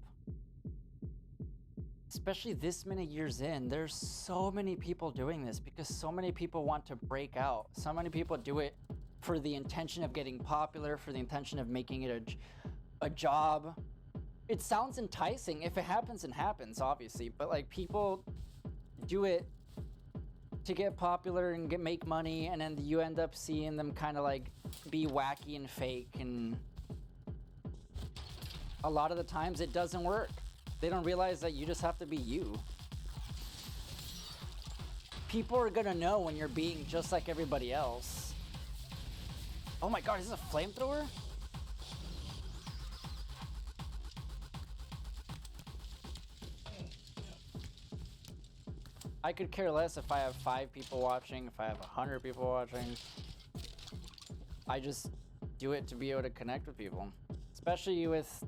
Especially this many years in, there's so many people doing this because so many people want to break out. So many people do it for the intention of getting popular, for the intention of making it a job. It sounds enticing. If it happens, it happens, obviously. But like people do it to get popular and make money, and then you end up seeing them kind of like be wacky and fake. And a lot of the times it doesn't work. They don't realize that you just have to be you. People are gonna know when you're being just like everybody else. Oh my god, is this a flamethrower? I could care less if I have 5 people watching, if I have 100 people watching. I just do it to be able to connect with people. Especially with,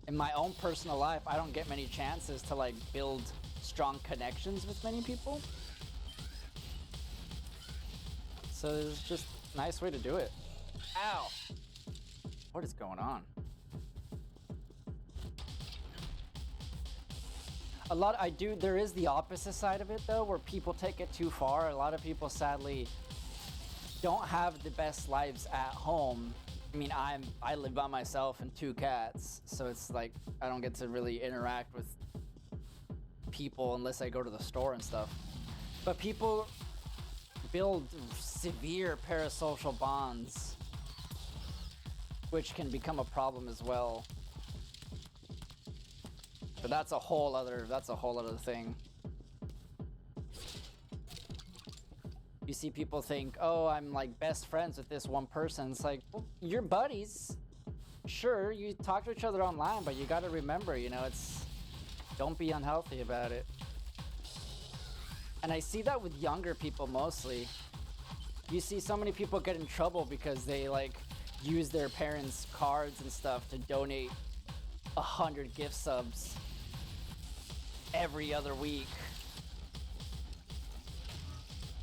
in my own personal life, I don't get many chances to like build strong connections with many people. So it's just a nice way to do it. Ow! What is going on? There is the opposite side of it though, where people take it too far. A lot of people sadly don't have the best lives at home. I mean, I live by myself and 2 cats, so it's like I don't get to really interact with people unless I go to the store and stuff. But people build severe parasocial bonds, which can become a problem as well. But that's a whole other thing. You see people think, oh, I'm like best friends with this one person. It's like, well, you're buddies. Sure, you talk to each other online, but you gotta remember, you know, don't be unhealthy about it. And I see that with younger people mostly. You see so many people get in trouble because they like use their parents' cards and stuff to donate 100 gift subs every other week.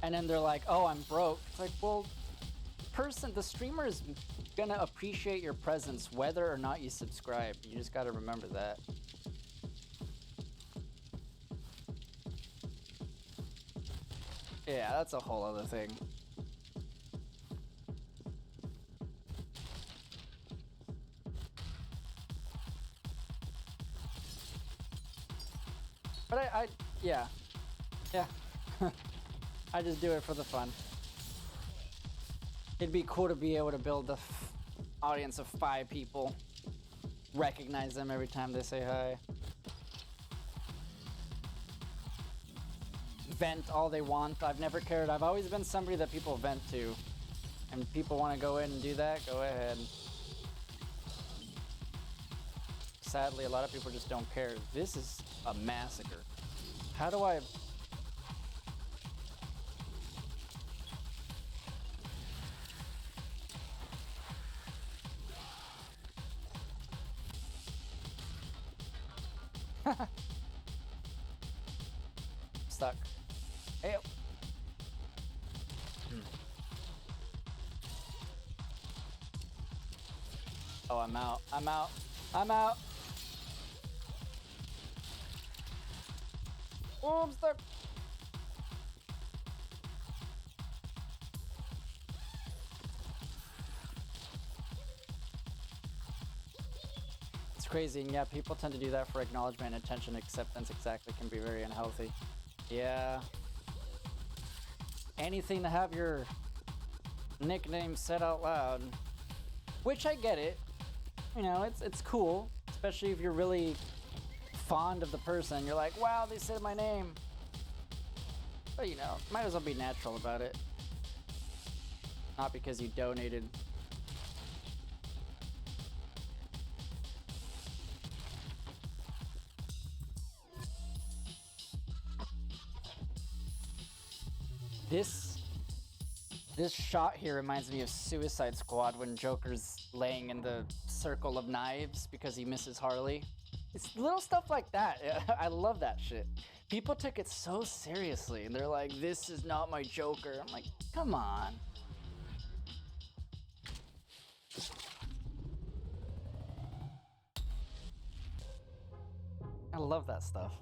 And then they're like, oh, I'm broke. It's like, well, the streamer is gonna appreciate your presence whether or not you subscribe. You just gotta remember that. Yeah, that's a whole other thing. But yeah. I just do it for the fun. It'd be cool to be able to build a audience of 5 people. Recognize them every time they say hi. Vent all they want. I've never cared. I've always been somebody that people vent to. And people want to go in and do that, go ahead. Sadly, a lot of people just don't care. This is a massacre. How do I... Stuck. Hey. Oh, I'm out. I'm out. I'm out. Oh, I'm stuck. It's crazy, and yeah, people tend to do that for acknowledgement and attention. Acceptance exactly can be very unhealthy. Yeah. Anything to have your nickname said out loud. Which I get it. You know, it's cool. Especially if you're really fond of the person. You're like, wow, they said my name. But you know, might as well be natural about it. Not because you donated. This shot here reminds me of Suicide Squad when Joker's laying in the circle of knives because he misses Harley. It's little stuff like that. I love that shit. People took it so seriously and they're like, this is not my Joker. I'm like, come on. I love that stuff.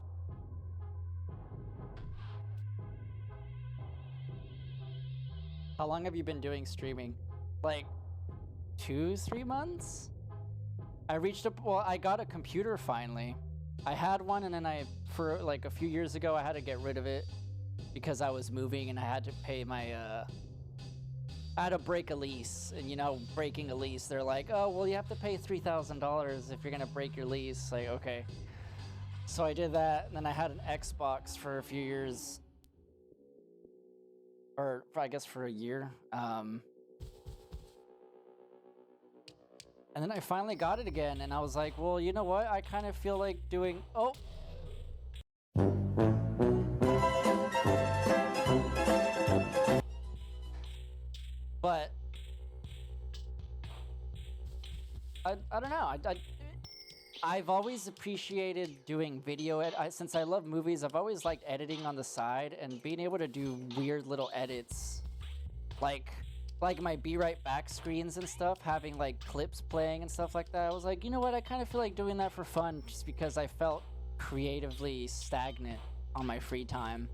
How long have you been doing streaming? Like 2-3 months? I got a computer finally. I had one and then for like a few years ago, I had to get rid of it because I was moving and I had to pay my, I had to break a lease. And you know, breaking a lease, they're like, oh, well, you have to pay $3,000 if you're gonna break your lease. Like, okay. So I did that, and then I had an Xbox for a few years. Or I guess for a year. And then I finally got it again, and I was like, well, you know what? I kind of feel like doing... Oh! But... I don't know. I've always appreciated doing video since I love movies. I've always liked editing on the side and being able to do weird little edits, like my Be Right Back screens and stuff, having like clips playing and stuff like that. I was like, you know what? I kind of feel like doing that for fun, just because I felt creatively stagnant on my free time.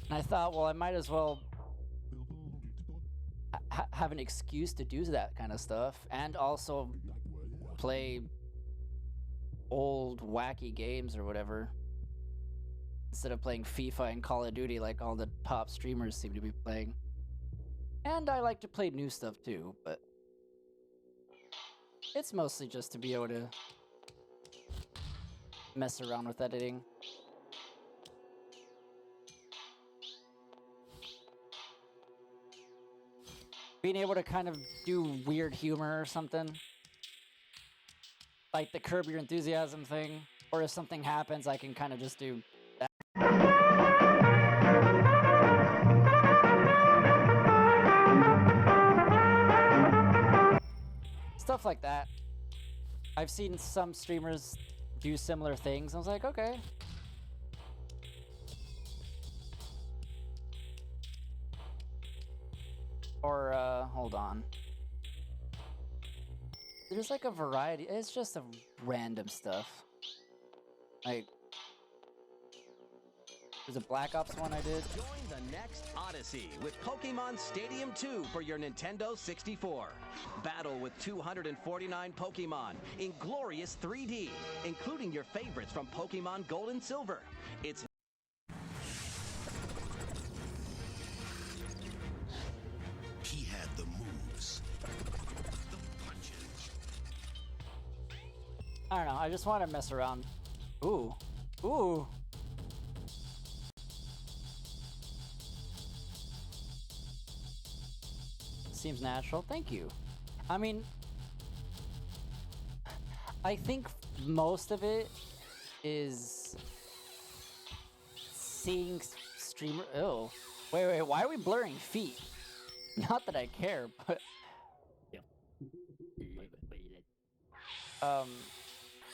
And I thought, well, I might as well have an excuse to do that kind of stuff, and also play old wacky games or whatever. instead of playing FIFA and Call of Duty like all the top streamers seem to be playing. And I like to play new stuff too, but it's mostly just to be able to mess around with editing. Being able to kind of do weird humor or something. Like the Curb Your Enthusiasm thing. Or if something happens, I can kind of just do that. Stuff like that. I've seen some streamers do similar things. I was like, okay. Or, hold on. There's like a variety. It's just a random stuff. Like, there's a Black Ops one I did. Join the next Odyssey with Pokemon Stadium 2 for your Nintendo 64. Battle with 249 Pokemon in glorious 3D, including your favorites from Pokemon Gold and Silver. It's He had the moves, the punches. I don't know. I just want to mess around. Ooh. Ooh. Seems natural. Thank you. I mean, I think most of it is seeing streamer. Oh, wait. Why are we blurring feet? Not that I care, but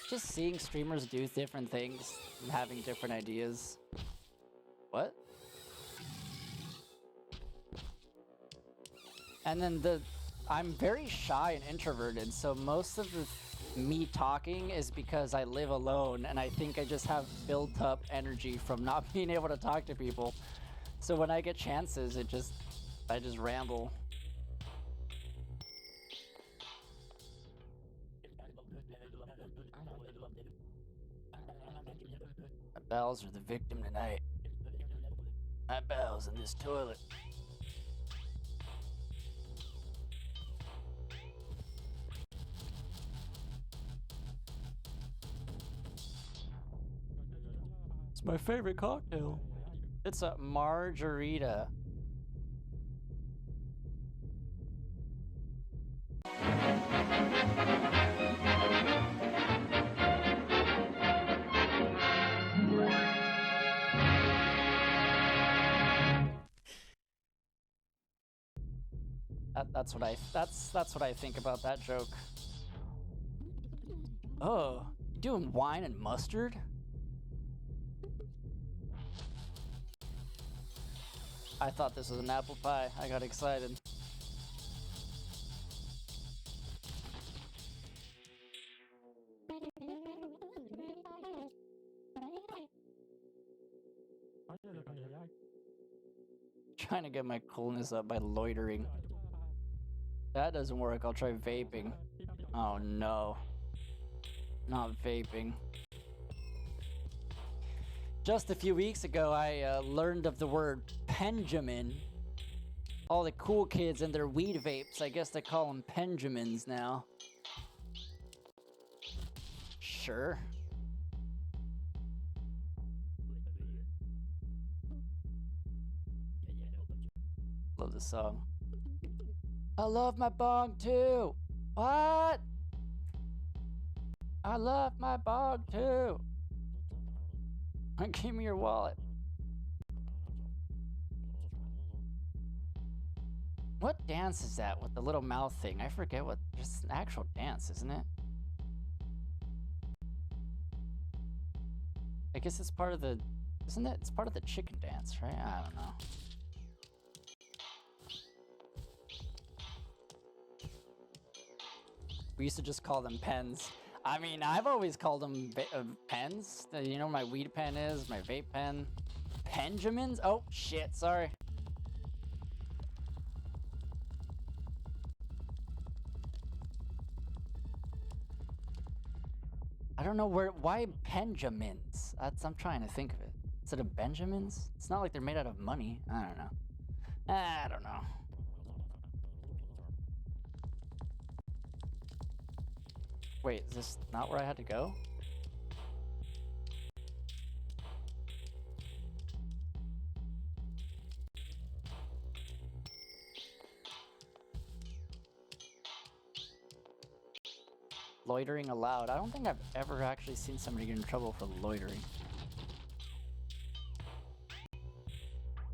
just seeing streamers do different things and having different ideas. What? And then I'm very shy and introverted, so most of me talking is because I live alone and I think I just have built up energy from not being able to talk to people. So when I get chances, I just ramble. My bowels are the victim tonight. My bowels in this toilet. It's my favorite cocktail. It's a margarita. That's what I think about that joke. Oh, you doing wine and mustard? I thought this was an apple pie. I got excited. Trying to get my coolness up by loitering. That doesn't work. I'll try vaping. Oh no. Not vaping. Just a few weeks ago, I learned of the word Benjamin. All the cool kids and their weed vapes, I guess they call them Benjamins now. Sure. Love this song. I love my bong too. What? I love my bong too. Give me your wallet. What dance is that with the little mouth thing? I forget what. It's an actual dance, isn't it? I guess it's part of the. Isn't it? It's part of the chicken dance, right? I don't know. We used to just call them pens. I mean, I've always called them pens. You know where my weed pen is? My vape pen? Benjamins? Oh, shit, sorry. I don't know why Benjamins? I'm trying to think of it. Instead of Benjamins? It's not like they're made out of money. I don't know. I don't know. Wait, is this not where I had to go? Loitering allowed. I don't think I've ever actually seen somebody get in trouble for loitering.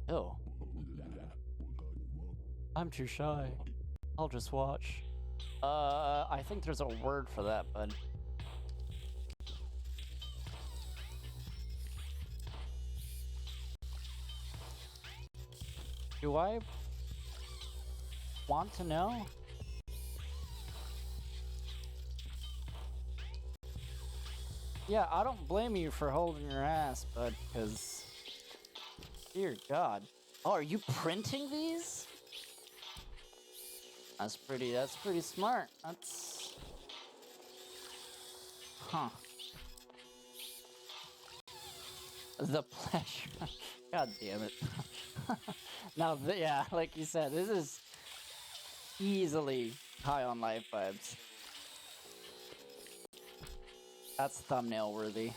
Ew. I'm too shy. I'll just watch. I think there's a word for that, bud. Do I want to know? Yeah, I don't blame you for holding your ass, bud, because... Dear God. Oh, are you printing these? That's pretty smart. That's... Huh. The pleasure. God damn it. Now, yeah, like you said, this is easily high on life vibes. That's thumbnail worthy.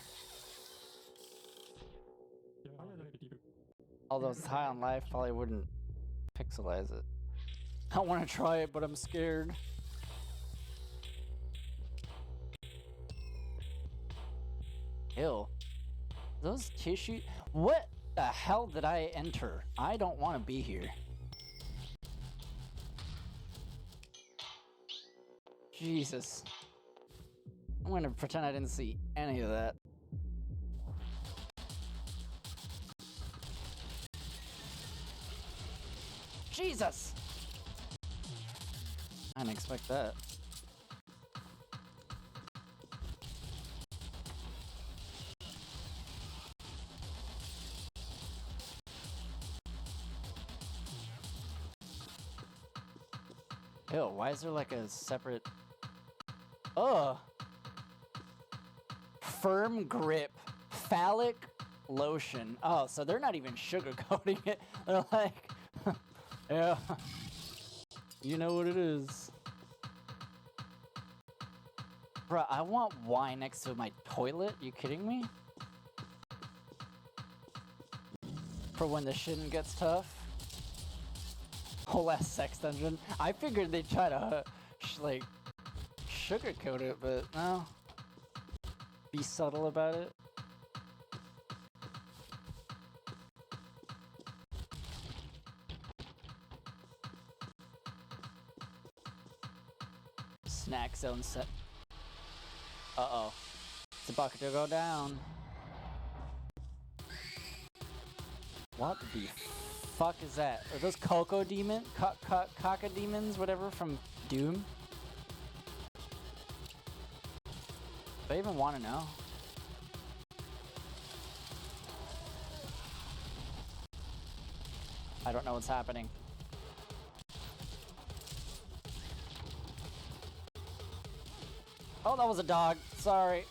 Although it's high on life, probably wouldn't pixelize it. I want to try it, but I'm scared. Ew. Those tissue... What the hell did I enter? I don't want to be here. Jesus. I'm gonna pretend I didn't see any of that. Jesus! I didn't expect that. Ew, why is there like a separate... Ugh! Firm grip. Phallic lotion. Oh, so they're not even sugarcoating it. They're like... yeah. You know what it is. Bruh, I want wine next to my toilet? You kidding me? For when the shitting gets tough? Whole ass sex dungeon. I figured they'd try to, like, sugarcoat it, but no. Be subtle about it. Snack zone set. Uh-oh. It's about to go down. What the fuck is that? Are those Coco demon? Caca demons, whatever, from Doom? Do I even want to know? I don't know what's happening. Oh, that was a dog. Sorry.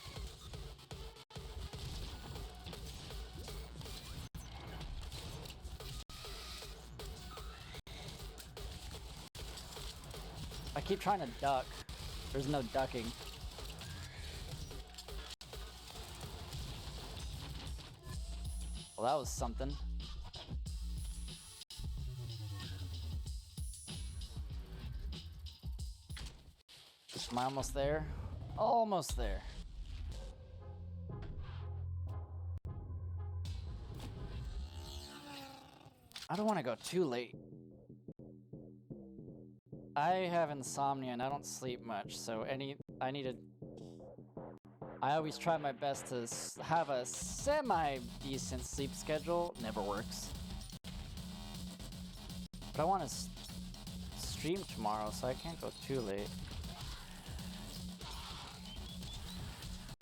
I keep trying to duck. There's no ducking. Well, that was something. Am I almost there? Almost there. I don't want to go too late. I have insomnia and I don't sleep much, so I always try my best to have a semi-decent sleep schedule. Never works. But I want to stream tomorrow, so I can't go too late.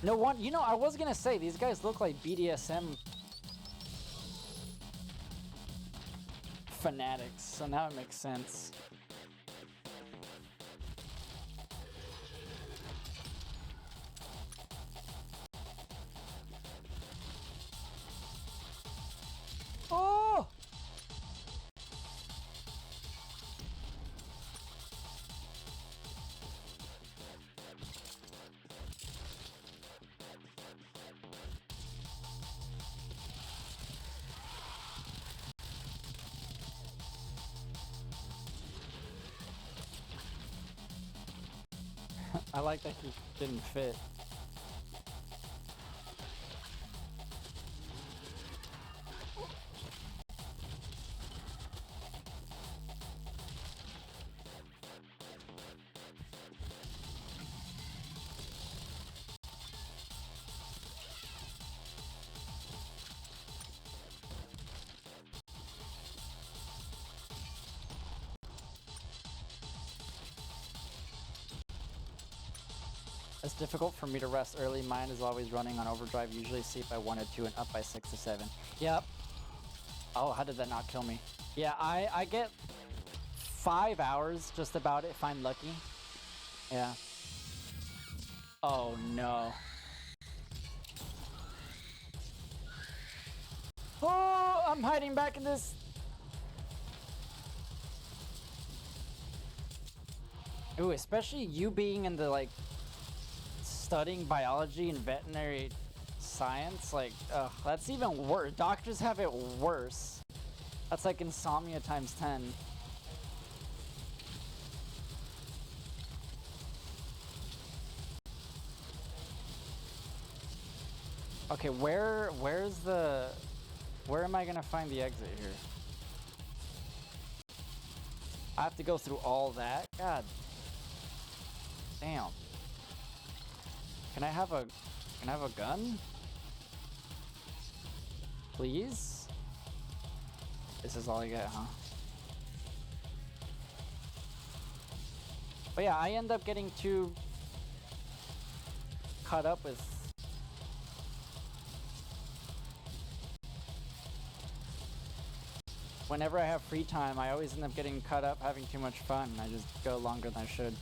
No one, you know, I was gonna say, these guys look like BDSM fanatics, so now it makes sense. I like that he didn't fit. It's difficult for me to rest early. Mine is always running on overdrive. Usually sleep by 1 or 2 and up by 6 to 7. Yep. Oh, how did that not kill me? Yeah, I get 5 hours just about if I'm lucky. Yeah. Oh no. Oh, I'm hiding back in this. Ooh, especially you being in the like studying biology and veterinary science, like, ugh, that's even worse. Doctors have it worse. That's like insomnia times 10. Okay, where am I gonna find the exit here? I have to go through all that? God damn. Can I have a gun? Please? This is all I get, huh? But yeah, I end up getting too caught up with whenever I have free time, I always end up getting caught up having too much fun. I just go longer than I should.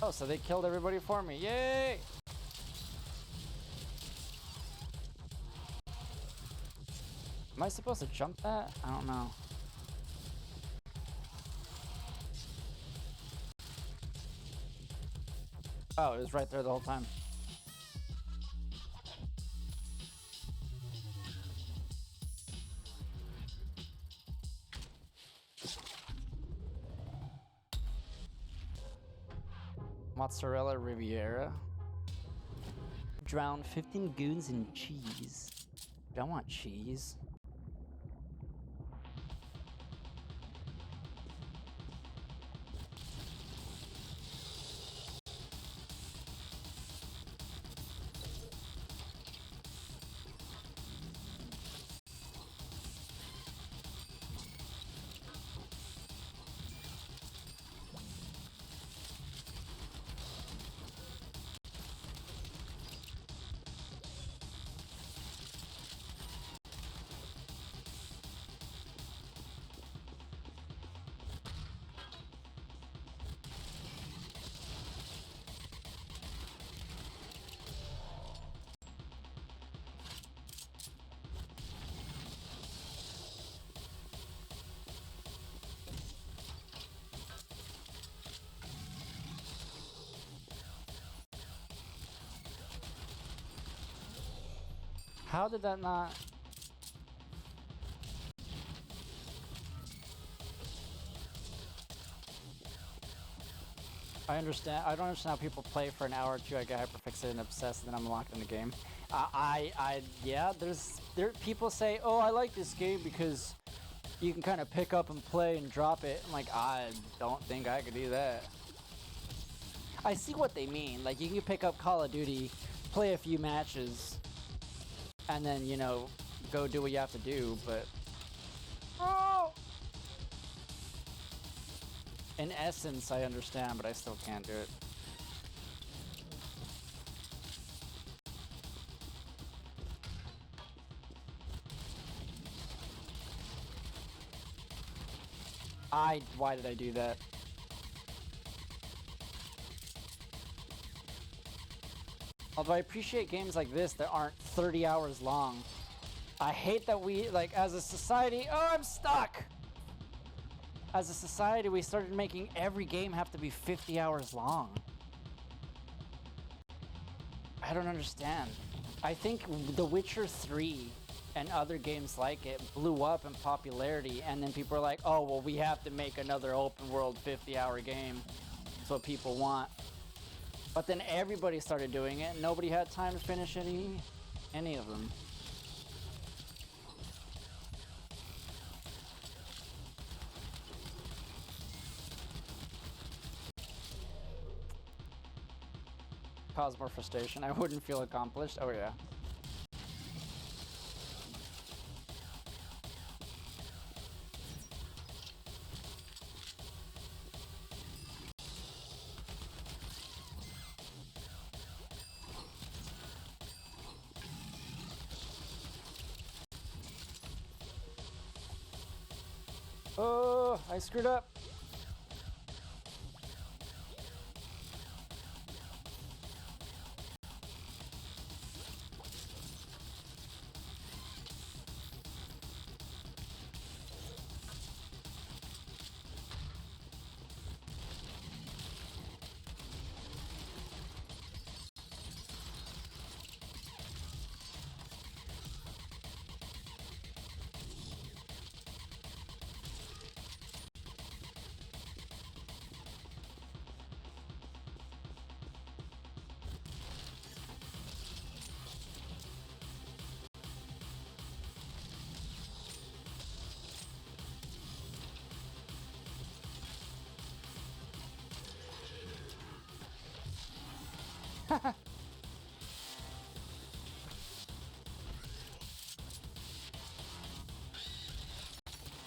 Oh, so they killed everybody for me. Yay! Am I supposed to jump that? I don't know. Oh, it was right there the whole time. Mozzarella Riviera. Drown 15 goons in cheese. I want cheese. How did that not... I understand. I don't understand how people play for an hour or two. I get hyperfixated and obsessed, and then I'm locked in the game. Yeah. People say, "Oh, I like this game because you can kind of pick up and play and drop it." I'm like, I don't think I could do that. I see what they mean. Like, you can pick up Call of Duty, play a few matches, and then, you know, go do what you have to do, but... Oh! In essence, I understand, but I still can't do it. Why did I do that? Although I appreciate games like this that aren't 30 hours long. I hate that we, like, as a society... Oh, I'm stuck! As a society, we started making every game have to be 50 hours long. I don't understand. I think The Witcher 3 and other games like it blew up in popularity, and then people are like, oh, well, we have to make another open world 50-hour game. That's what people want. But then everybody started doing it, and nobody had time to finish any of them. Cause more frustration. I wouldn't feel accomplished. Oh yeah. Oh, I screwed up.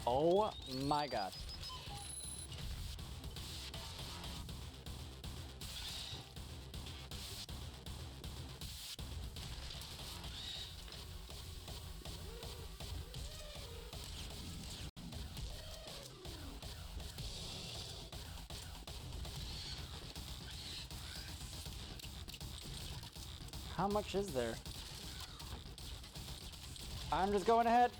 Oh my god. How much is there? I'm just going ahead.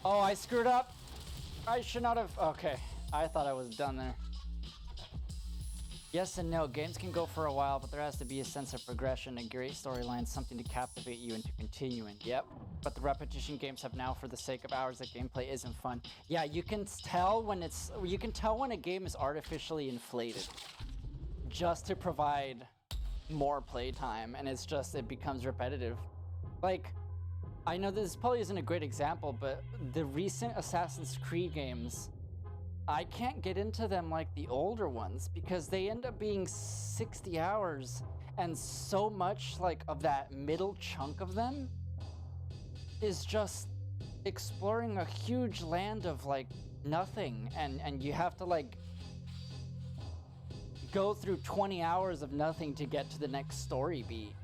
Oh, I screwed up. I should not have. Okay, I thought I was done there. Yes and no. Games can go for a while, but there has to be a sense of progression, a great storyline, something to captivate you into continuing. Yep. But the repetition games have now, for the sake of hours of gameplay, isn't fun. Yeah, you can tell when a game is artificially inflated just to provide more playtime, and it becomes repetitive. Like, I know this probably isn't a great example, but the recent Assassin's Creed games, I can't get into them like the older ones because they end up being 60 hours, and so much like of that middle chunk of them is just exploring a huge land of like nothing, and you have to like go through 20 hours of nothing to get to the next story beat.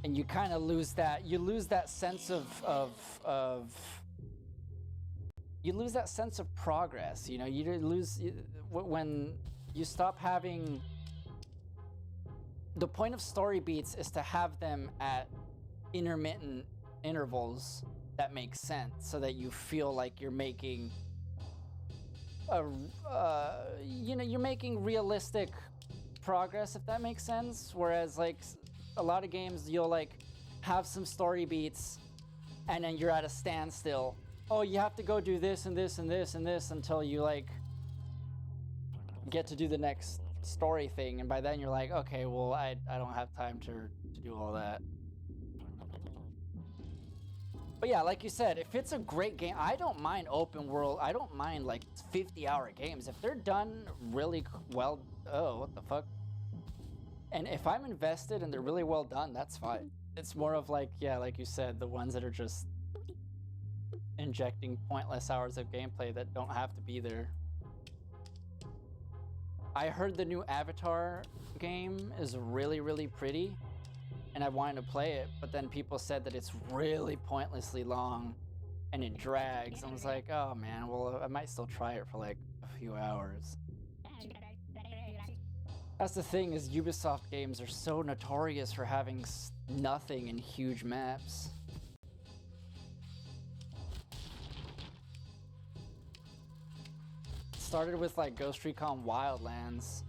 And you kind of lose that sense of progress, you know. When you stop having, the point of story beats is to have them at intermittent intervals that make sense, so that you feel like you're making you're making realistic progress, if that makes sense. Whereas like a lot of games, you'll like have some story beats and then you're at a standstill. Oh, you have to go do this and this and this and this until you like get to do the next story thing, and by then you're like, okay, well, I don't have time to do all that. But yeah, like you said, if it's a great game, I don't mind open world. I don't mind like 50-hour games if they're done really well. Oh, what the fuck? And if I'm invested and they're really well done, that's fine. It's more of like, yeah, like you said, the ones that are just injecting pointless hours of gameplay that don't have to be there. I heard the new Avatar game is really, really pretty, and I wanted to play it, but then people said that it's really pointlessly long and it drags. I was like, oh man, well, I might still try it for like a few hours. That's the thing, is Ubisoft games are so notorious for having nothing in huge maps. started with like Ghost Recon Wildlands.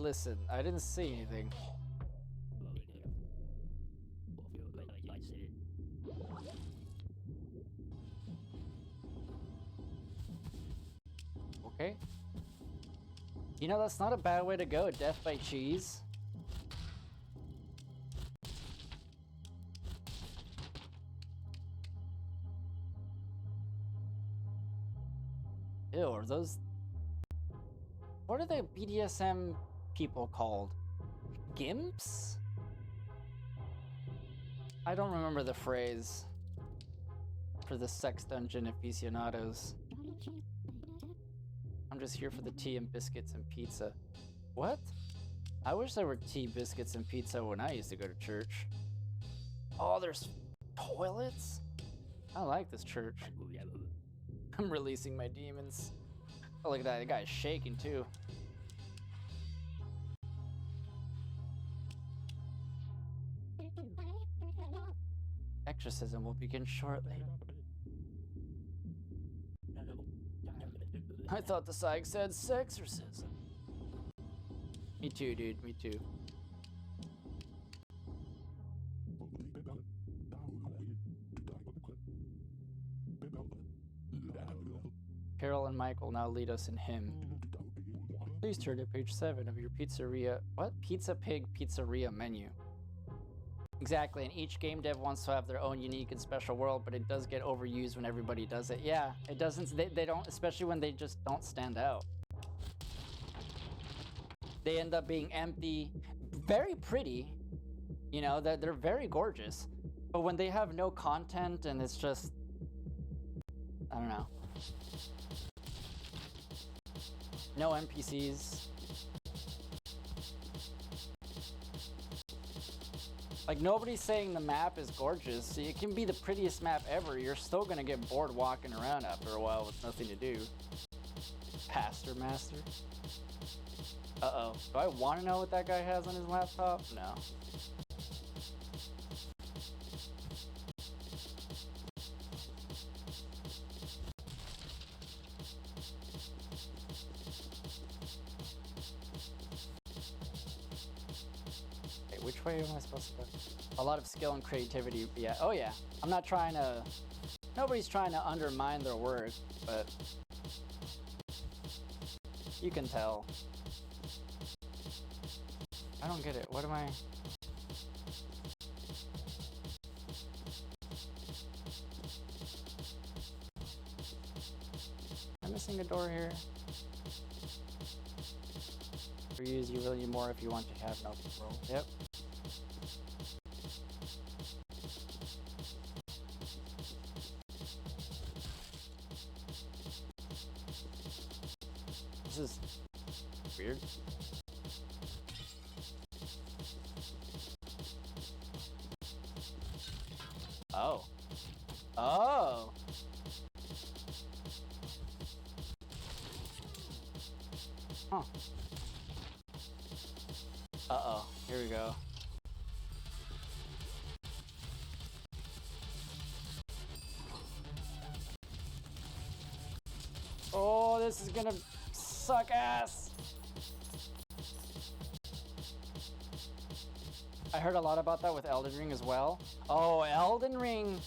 Listen, I didn't see anything. Okay. You know, that's not a bad way to go, death by cheese. Ew, are those... What are the BDSM people called? Gimps? I don't remember the phrase for the sex dungeon aficionados. I'm just here for the tea and biscuits and pizza. What? I wish there were tea, biscuits, and pizza when I used to go to church. Oh, there's toilets? I like this church. I'm releasing my demons. Oh, look at that. The guy's shaking, too. Exorcism will begin shortly. I thought the psych said sexorcism. Me too, dude. Me too. Carol and Mike will now lead us in hymn. Please turn to page 7 of your pizzeria... What? Pizza Pig Pizzeria menu. Exactly, and each game dev wants to have their own unique and special world, but it does get overused when everybody does it. Yeah, it doesn't... They don't... Especially when they just don't stand out. They end up being empty, very pretty, you know, they're very gorgeous, but when they have no content and it's just... I don't know. No NPCs. Like, nobody's saying the map is gorgeous. It can be the prettiest map ever. You're still gonna get bored walking around after a while with nothing to do. Pastor Master? Uh-oh. Do I want to know what that guy has on his laptop? No. Which way am I supposed to go? A lot of skill and creativity, yeah. Oh yeah, I'm not trying to... Nobody's trying to undermine their work, but... You can tell. I don't get it, what am I... Am I missing a door here? Reuse, you really need more if you want to have no control. Yep. This is weird. Oh. Oh! Huh. Uh-oh. Here we go. Oh, this is gonna suck ass! I heard a lot about that with Elden Ring as well. Oh, Elden Ring...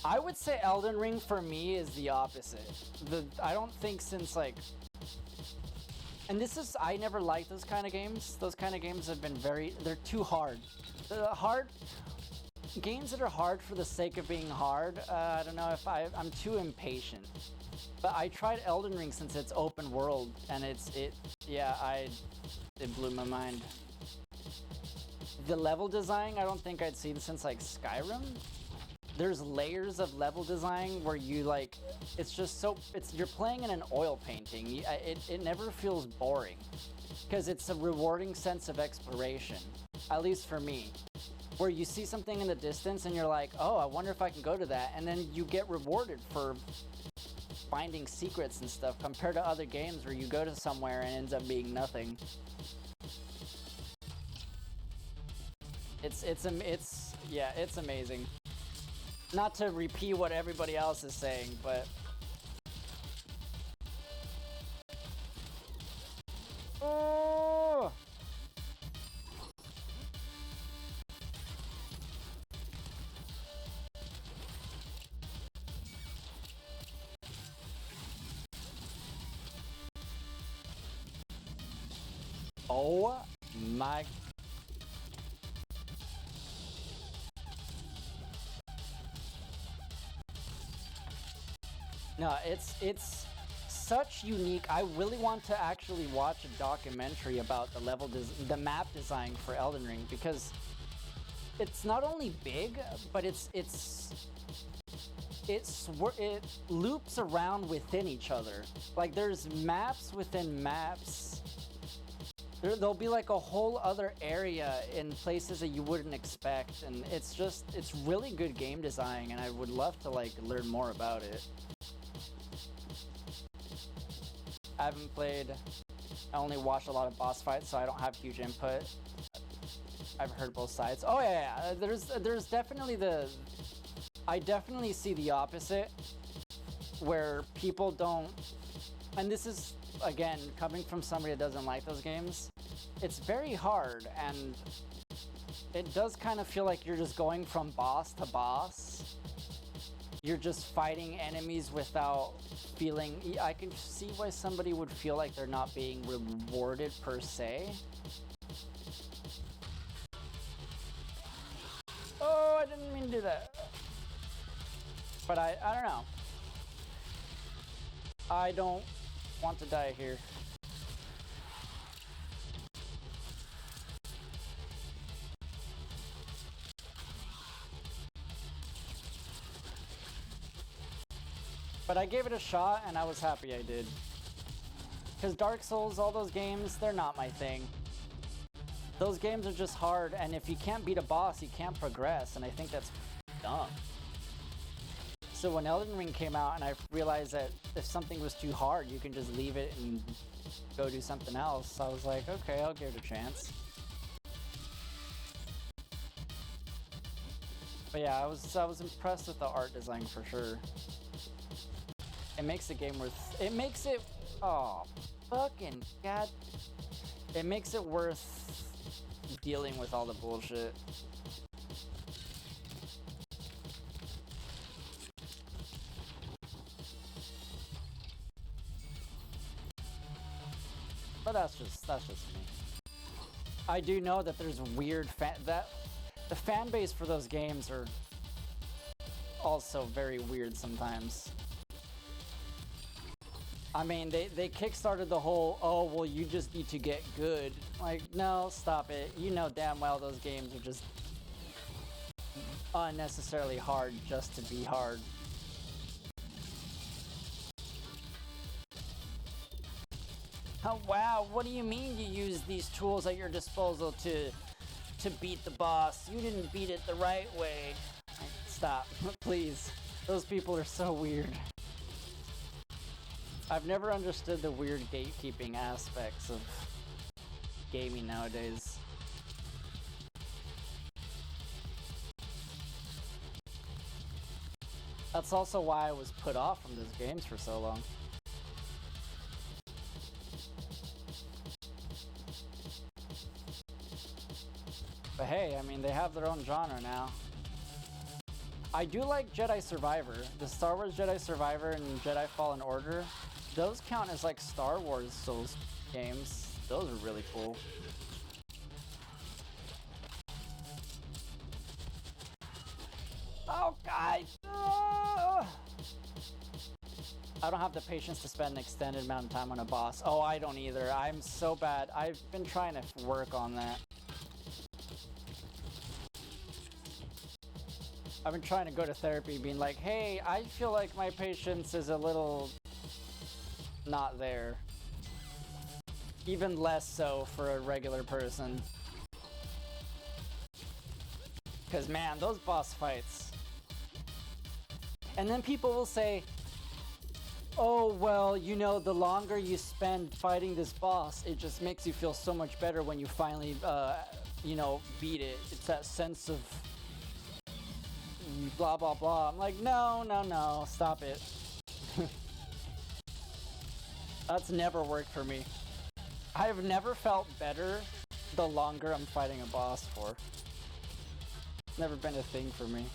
I would say Elden Ring for me is the opposite. I don't think since like... And this is... I never liked those kind of games. Those kind of games have been very... They're too hard. Games that are hard for the sake of being hard, I don't know if I'm too impatient. But I tried Elden Ring since it's open world, and it blew my mind. The level design, I don't think I'd seen since like Skyrim. There's layers of level design where you like, it's just so, you're playing in an oil painting. It never feels boring because it's a rewarding sense of exploration, at least for me. Where you see something in the distance and you're like, oh, I wonder if I can go to that. And then you get rewarded for finding secrets and stuff compared to other games where you go to somewhere and it ends up being nothing. It's amazing. Not to repeat what everybody else is saying, but... Oh! Oh my... No, it's such unique. I really want to actually watch a documentary about the map design for Elden Ring, because it's not only big, but it loops around within each other. Like there's maps within maps. There'll be like a whole other area in places that you wouldn't expect, and it's really good game design, and I would love to like learn more about it. I haven't played, I only watched a lot of boss fights, so I don't have huge input. I've heard both sides. Oh yeah, there's definitely I definitely see the opposite, where people don't, and this is, again, coming from somebody that doesn't like those games, it's very hard, and it does kind of feel like you're just going from boss to boss. You're just fighting enemies without feeling... I can see why somebody would feel like they're not being rewarded per se. Oh, I didn't mean to do that. But I don't know. I don't want to die here. But I gave it a shot, and I was happy I did. Because Dark Souls, all those games, they're not my thing. Those games are just hard, and if you can't beat a boss, you can't progress, and I think that's dumb. So when Elden Ring came out, and I realized that if something was too hard, you can just leave it and go do something else, I was like, okay, I'll give it a chance. But yeah, I was impressed with the art design for sure. It makes the game worth... It makes it... Oh, fucking god. It makes it worth dealing with all the bullshit. But that's just me. I do know that there's weird the fan base for those games are also very weird sometimes. I mean, they kickstarted the whole, oh, well, you just need to get good. Like, no, stop it. You know damn well those games are just unnecessarily hard just to be hard. Oh, wow, what do you mean you use these tools at your disposal to beat the boss? You didn't beat it the right way. Stop, please. Those people are so weird. I've never understood the weird gatekeeping aspects of gaming nowadays. That's also why I was put off from those games for so long. But hey, I mean, they have their own genre now. I do like Jedi Survivor. The Star Wars Jedi Survivor and Jedi Fallen Order, those count as like Star Wars Souls games. Those are really cool. Oh, guys! I don't have the patience to spend an extended amount of time on a boss. Oh, I don't either. I'm so bad. I've been trying to work on that. I've been trying to go to therapy, being like, hey, I feel like my patience is a little not there. Even less so for a regular person. Because, man, those boss fights. And then people will say, oh, well, you know, the longer you spend fighting this boss, it just makes you feel so much better when you finally, you know, beat it. It's that sense of blah, blah, blah. I'm like, no, no, no, stop it. That's never worked for me. I've never felt better the longer I'm fighting a boss for. It's never been a thing for me.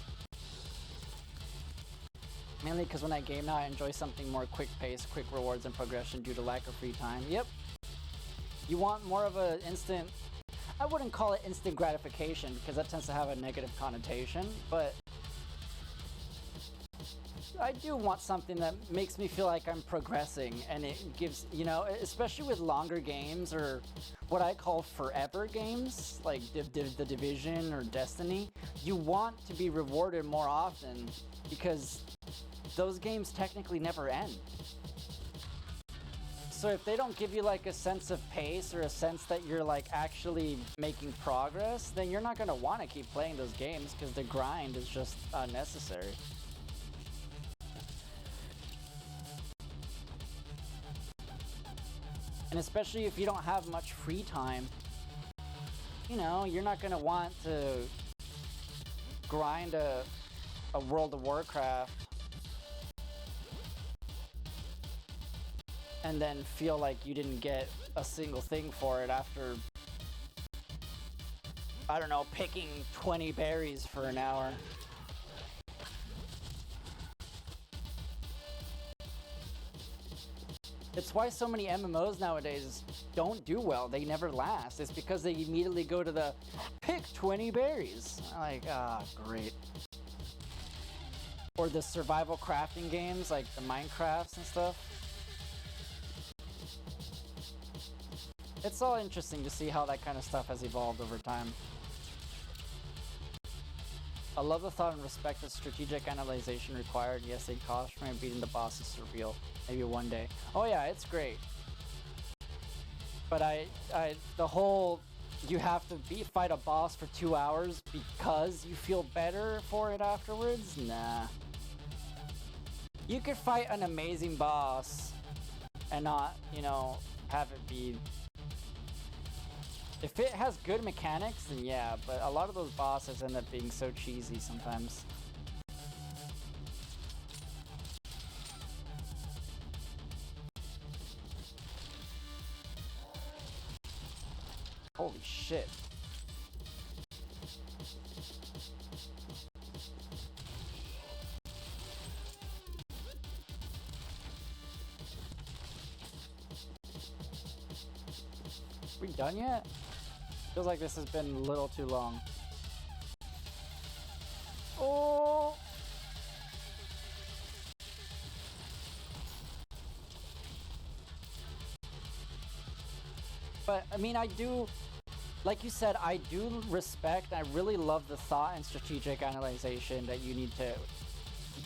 Mainly because when I game now, I enjoy something more quick pace, quick rewards, and progression due to lack of free time. Yep. You want more of an instant... I wouldn't call it instant gratification because that tends to have a negative connotation, but I do want something that makes me feel like I'm progressing, and it gives, you know, especially with longer games or what I call forever games, like The Division or Destiny, you want to be rewarded more often because those games technically never end. So if they don't give you like a sense of pace or a sense that you're like actually making progress, then you're not going to want to keep playing those games because the grind is just unnecessary. And especially if you don't have much free time, you know, you're not going to want to grind a World of Warcraft and then feel like you didn't get a single thing for it after, I don't know, picking 20 berries for an hour. It's why so many MMOs nowadays don't do well. They never last. It's because they immediately go to the pick 20 berries. Like, ah, great. Or the survival crafting games like the Minecrafts and stuff. It's all interesting to see how that kind of stuff has evolved over time. I love the thought and respect that strategic analyzation required. Yes, a cost from beating the boss is surreal. Maybe one day. Oh yeah, it's great. But the whole, you have to fight a boss for 2 hours because you feel better for it afterwards? Nah. You could fight an amazing boss and not, you know, have it be... If it has good mechanics, then yeah, but a lot of those bosses end up being so cheesy sometimes. Holy shit. We done yet? Feels like this has been a little too long. Oh! But, I mean, I do, like you said, I do respect, I really love the thought and strategic analyzation that you need to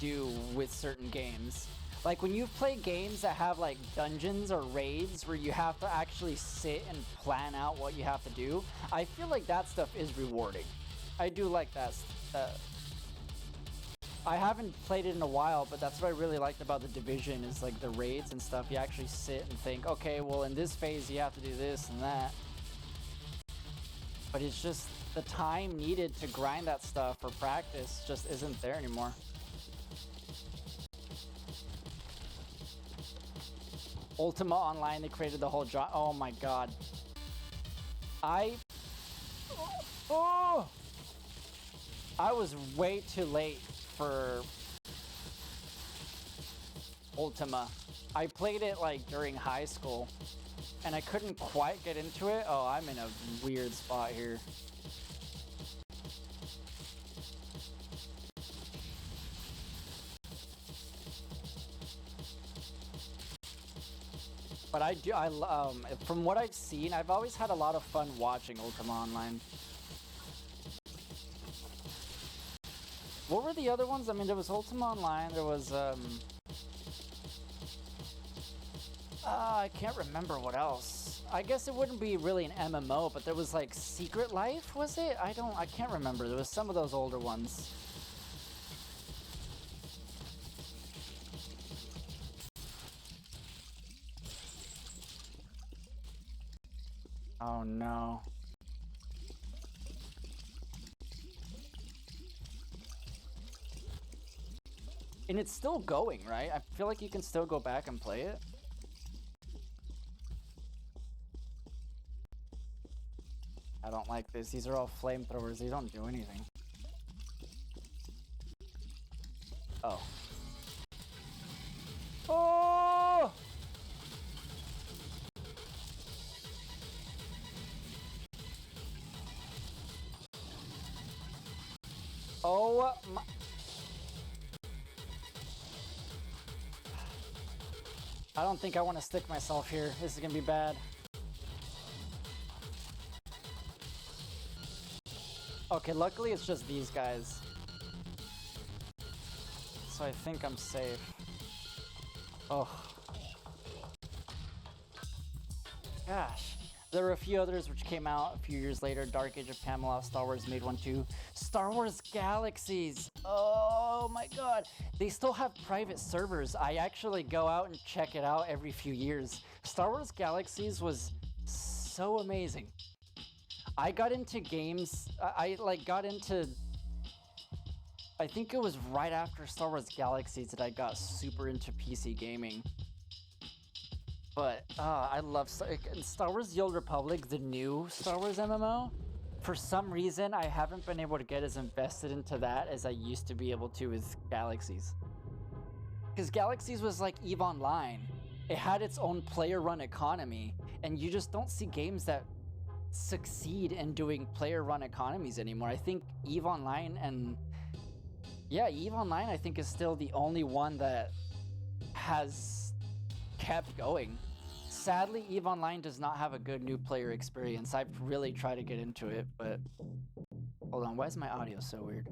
do with certain games. Like, when you play games that have, like, dungeons or raids where you have to actually sit and plan out what you have to do, I feel like that stuff is rewarding. I do like that. I haven't played it in a while, but that's what I really liked about The Division is, like, the raids and stuff. You actually sit and think, okay, well, in this phase, you have to do this and that. But it's just the time needed to grind that stuff for practice just isn't there anymore. Ultima Online, they created the whole oh my god. I was way too late for Ultima. I played it like during high school and I couldn't quite get into it. Oh, I'm in a weird spot here. But from what I've seen, I've always had a lot of fun watching Ultima Online. What were the other ones? I mean, there was Ultima Online, there was, I can't remember what else. I guess it wouldn't be really an MMO, but there was like Secret Life, was it? I can't remember. There was some of those older ones. Oh no. And it's still going, right? I feel like you can still go back and play it. I don't like this. These are all flamethrowers. They don't do anything. Oh. Oh! Oh my... I don't think I want to stick myself here. This is gonna be bad. Okay, luckily it's just these guys. So I think I'm safe. Oh. Gosh. There were a few others which came out a few years later. Dark Age of Camelot, Star Wars made one too. Star Wars Galaxies. Oh my god. They still have private servers. I actually go out and check it out every few years. Star Wars Galaxies was so amazing. I got into games, I think it was right after Star Wars Galaxies that I got super into PC gaming. But I love Star Wars The Old Republic, the new Star Wars MMO. For some reason, I haven't been able to get as invested into that as I used to be able to with Galaxies. Because Galaxies was like EVE Online. It had its own player-run economy, and you just don't see games that succeed in doing player-run economies anymore. I think EVE Online and... Yeah, EVE Online I think is still the only one that has kept going. Sadly, EVE Online does not have a good new player experience. I've really tried to get into it, but... Hold on, why is my audio so weird?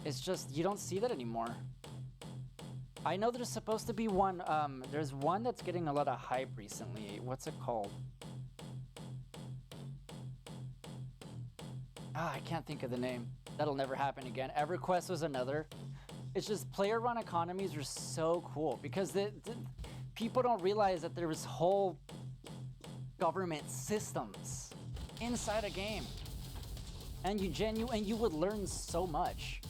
It's just, you don't see that anymore. I know there's supposed to be one, there's one that's getting a lot of hype recently. What's it called? I can't think of the name. That'll never happen again. EverQuest was another. It's just player-run economies are so cool because people don't realize that there's whole government systems inside a game, and you would learn so much.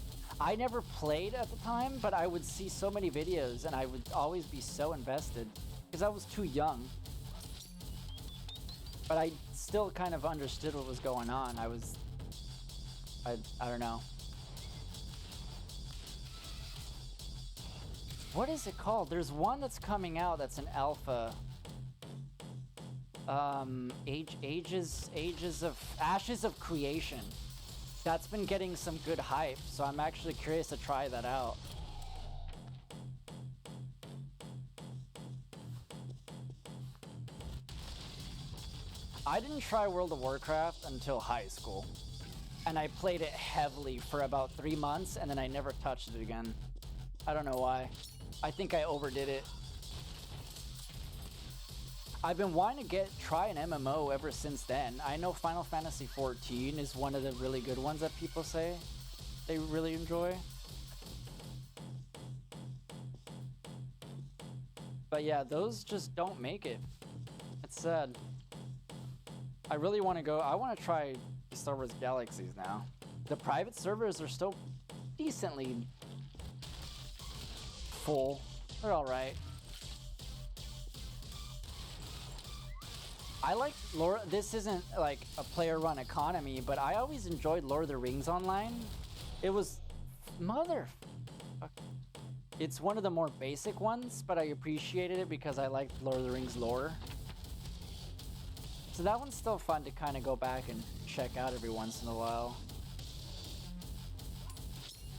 I never played at the time, but I would see so many videos, and I would always be so invested because I was too young. But I still kind of understood what was going on. I don't know. What is it called? There's one that's coming out that's an alpha. Ashes of Creation. That's been getting some good hype, so I'm actually curious to try that out. I didn't try World of Warcraft until high school, and I played it heavily for about 3 months, and then I never touched it again. I don't know why. I think I overdid it. I've been wanting to try an MMO ever since then. I know Final Fantasy XIV is one of the really good ones that people say they really enjoy. But yeah, those just don't make it. It's sad. I really want to go. I want to try Star Wars Galaxies now. The private servers are still decently full. They're alright. I like Lord. This isn't like a player-run economy, but I always enjoyed Lord of the Rings Online. It was It's one of the more basic ones, but I appreciated it because I liked Lord of the Rings lore. So that one's still fun to kind of go back and check out every once in a while.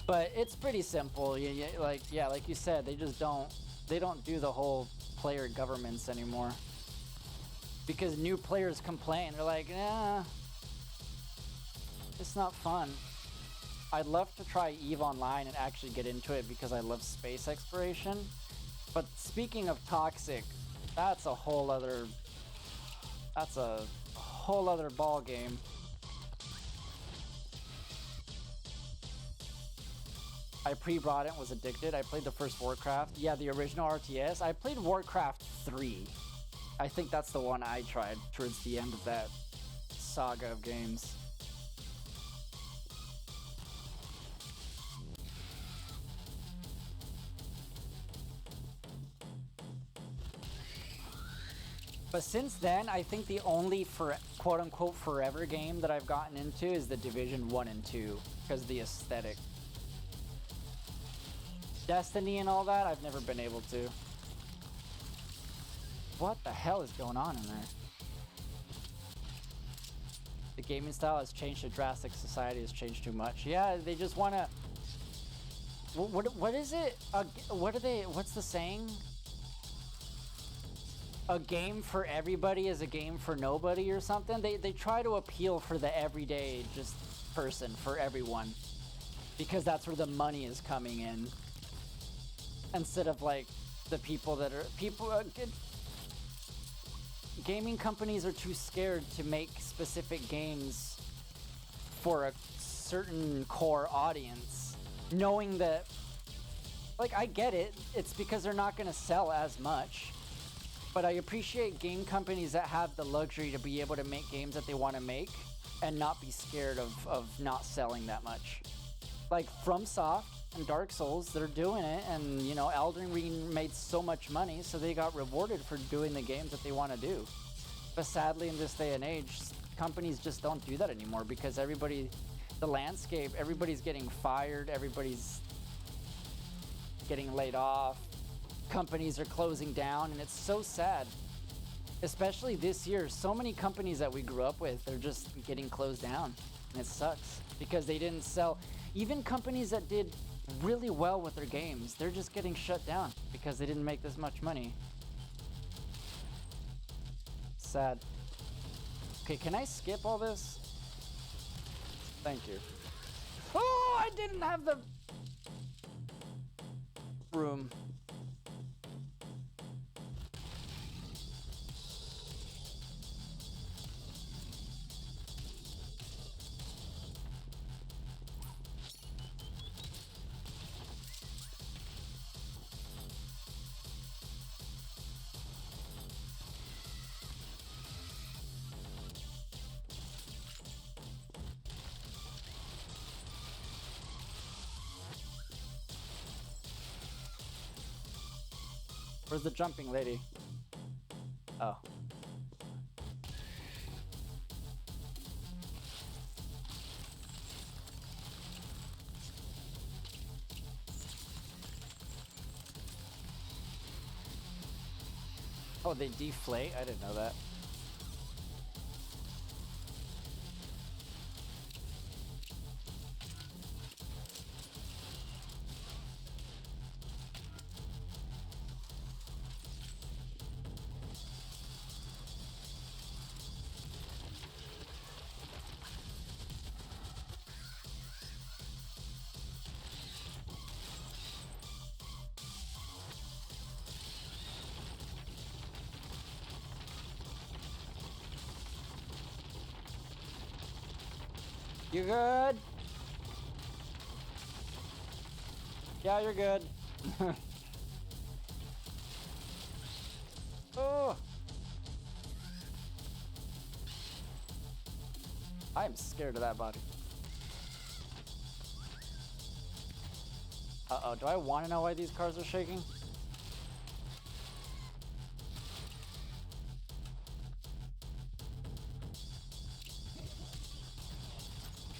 But it's pretty simple. Like you said, they don't do the whole player governments anymore. Because new players complain. They're like, nah, it's not fun. I'd love to try EVE Online and actually get into it because I love space exploration. But speaking of toxic, that's a whole other ball game. I pre-bought it and was addicted. I played the first Warcraft. Yeah, the original RTS. I played Warcraft 3. I think that's the one I tried towards the end of that saga of games. But since then, I think the only quote-unquote forever game that I've gotten into is the Division 1 and 2 because of the aesthetic. Destiny and all that, I've never been able to. What the hell is going on in there? The gaming style has changed to drastic. Society has changed too much. Yeah, they just want to... What is it? What are they... What's the saying? A game for everybody is a game for nobody or something? They try to appeal for the everyday just person, for everyone. Because that's where the money is coming in. Instead of like the people that are... Gaming companies are too scared to make specific games for a certain core audience, knowing that, like, I get it, it's because they're not going to sell as much, but I appreciate game companies that have the luxury to be able to make games that they want to make and not be scared of not selling that much. Like FromSoft and Dark Souls, they're doing it, and you know, Elden Ring made so much money, so they got rewarded for doing the games that they want to do. But sadly, in this day and age, companies just don't do that anymore because everybody, the landscape, everybody's getting fired, everybody's getting laid off, companies are closing down, and it's so sad. Especially this year, so many companies that we grew up with, they're just getting closed down, and it sucks because they didn't sell. Even companies that did really well with their games, they're just getting shut down because they didn't make this much money. Sad. Okay, can I skip all this? Thank you. Oh, I didn't have the room. Where's the jumping lady? Oh. Oh, they deflate? I didn't know that. You good? Yeah, you're good. Oh. I'm scared of that body. Uh-oh, do I want to know why these cars are shaking?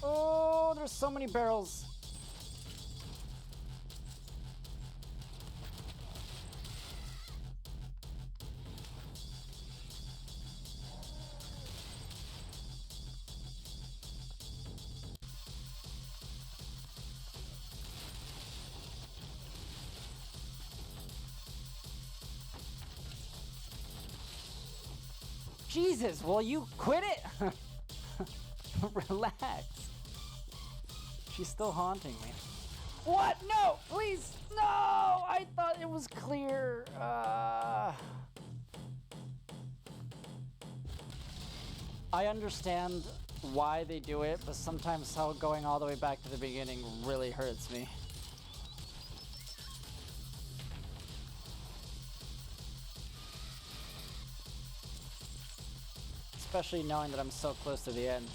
Oh, there's so many barrels. Jesus, will you quit it? Relax. She's still haunting me. What? No, please. No, I thought it was clear. I understand why they do it, but sometimes how going all the way back to the beginning really hurts me. Especially knowing that I'm so close to the end.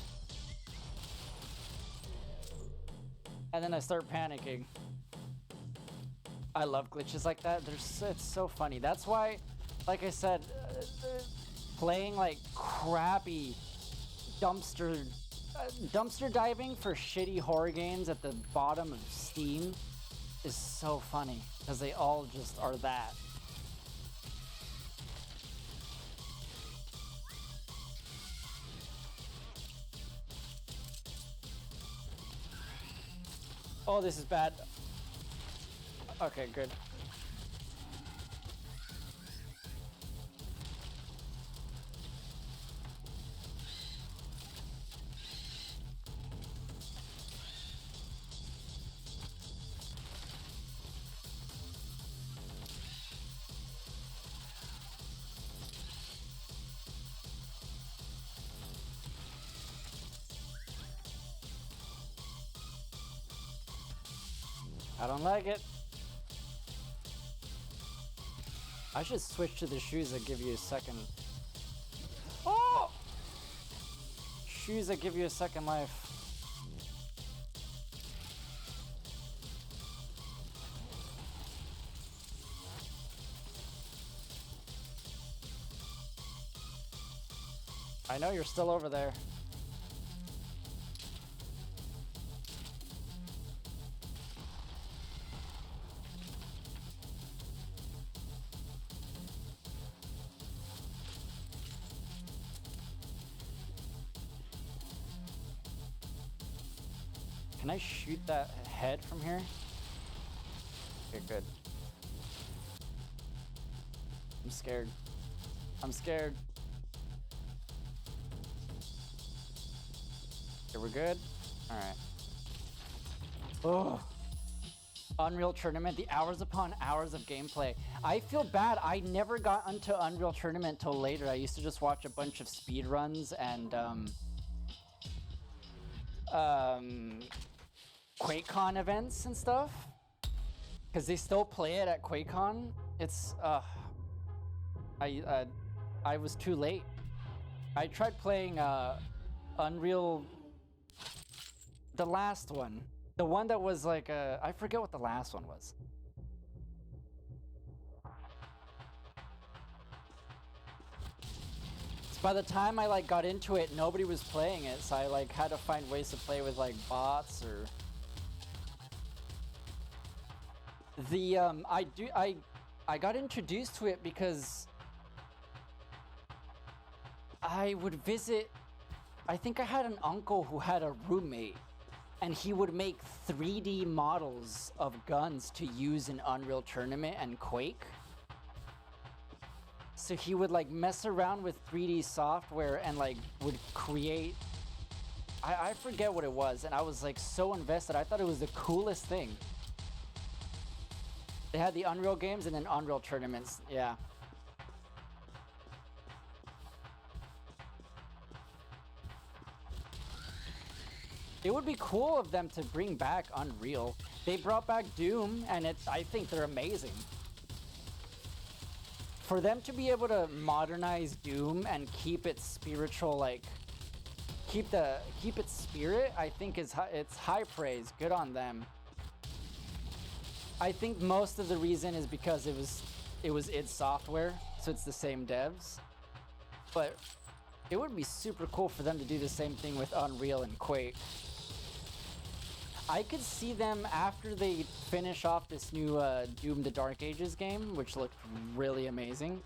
And then I start panicking. I love glitches like that. It's so funny. That's why, like I said, playing like crappy dumpster diving for shitty horror games at the bottom of Steam is so funny because they all just are that. Oh, this is bad. Okay, good. I don't like it. I should switch to the shoes that give you a second. Oh! Shoes that give you a second life. I know you're still over there. Can I shoot that head from here? Okay, good. I'm scared. I'm scared. Okay, we're good? Alright. Oh! Unreal Tournament, the hours upon hours of gameplay. I feel bad, I never got into Unreal Tournament till later. I used to just watch a bunch of speedruns and, QuakeCon events and stuff, because they still play it at QuakeCon. It's I was too late. I tried playing Unreal, the last one, the one that was like I forget what the last one was. So by the time I like got into it, nobody was playing it, so I like had to find ways to play with like bots or. The I got introduced to it because I would visit. I think I had an uncle who had a roommate, and he would make 3D models of guns to use in Unreal Tournament and Quake. So he would like mess around with 3D software and like would create. I forget what it was, and I was like so invested. I thought it was the coolest thing. They had the Unreal games and then Unreal Tournaments, yeah. It would be cool of them to bring back Unreal. They brought back Doom, and I think they're amazing. For them to be able to modernize Doom and keep its spiritual, like, keep its spirit, I think it's high praise. Good on them. I think most of the reason is because it was id Software, so it's the same devs. But it would be super cool for them to do the same thing with Unreal and Quake. I could see them after they finish off this new Doom the Dark Ages game, which looked really amazing.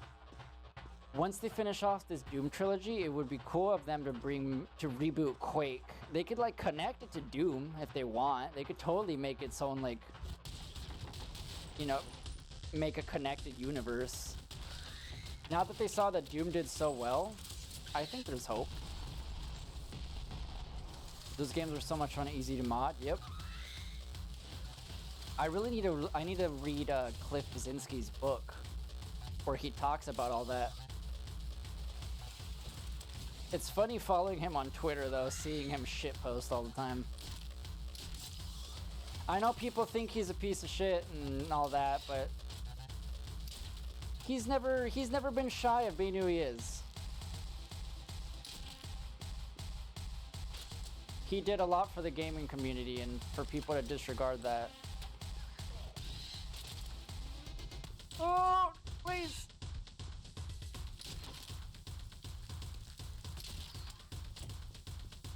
Once they finish off this Doom trilogy, it would be cool of them to reboot Quake. They could like connect it to Doom if they want. They could totally make its own like, you know, make a connected universe. Now that they saw that Doom did so well, I think there's hope. Those games were so much fun and easy to mod. Yep. I need to read Cliff Basinski's book where he talks about all that. It's funny following him on Twitter though, seeing him shitpost all the time. I know people think he's a piece of shit and all that, but he's never been shy of being who he is. He did a lot for the gaming community, and for people to disregard that. Oh, please.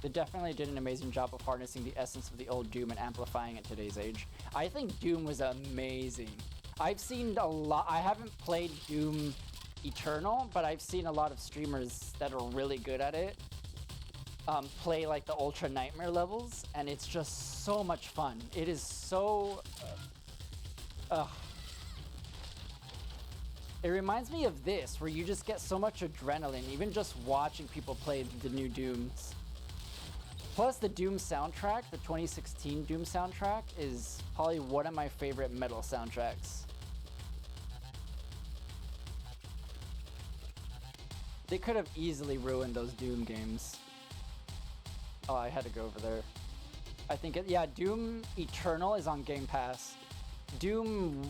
They definitely did an amazing job of harnessing the essence of the old Doom and amplifying it today's age. I think Doom was amazing. I've seen a lot. I haven't played Doom Eternal, but I've seen a lot of streamers that are really good at it play like the Ultra Nightmare levels, and it's just so much fun. It is so... It reminds me of this, where you just get so much adrenaline, even just watching people play the new Dooms. Plus, the Doom soundtrack, the 2016 Doom soundtrack, is probably one of my favorite metal soundtracks. They could have easily ruined those Doom games. Oh, I had to go over there. I think, yeah, Doom Eternal is on Game Pass. Doom,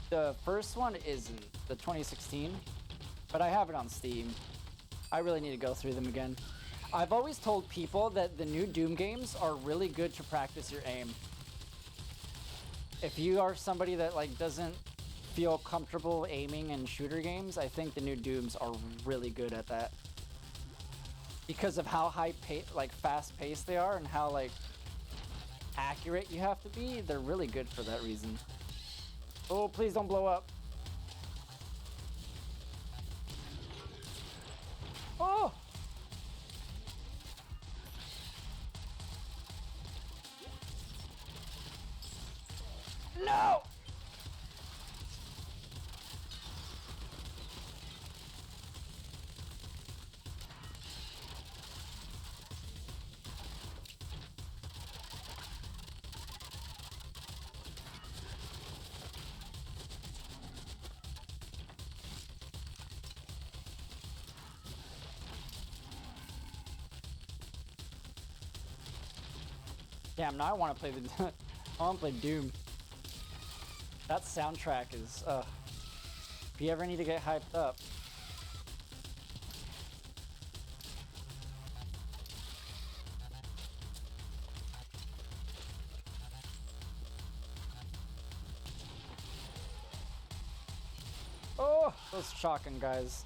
the first one isn't, the 2016, but I have it on Steam. I really need to go through them again. I've always told people that the new Doom games are really good to practice your aim. If you are somebody that like doesn't feel comfortable aiming in shooter games, I think the new Dooms are really good at that. Because of how fast-paced they are and how like accurate you have to be, they're really good for that reason. Oh, please don't blow up. Oh! No! Damn, now I want to play the... I want to play Doom. That soundtrack is, if you ever need to get hyped up. Oh, those shotgun guys.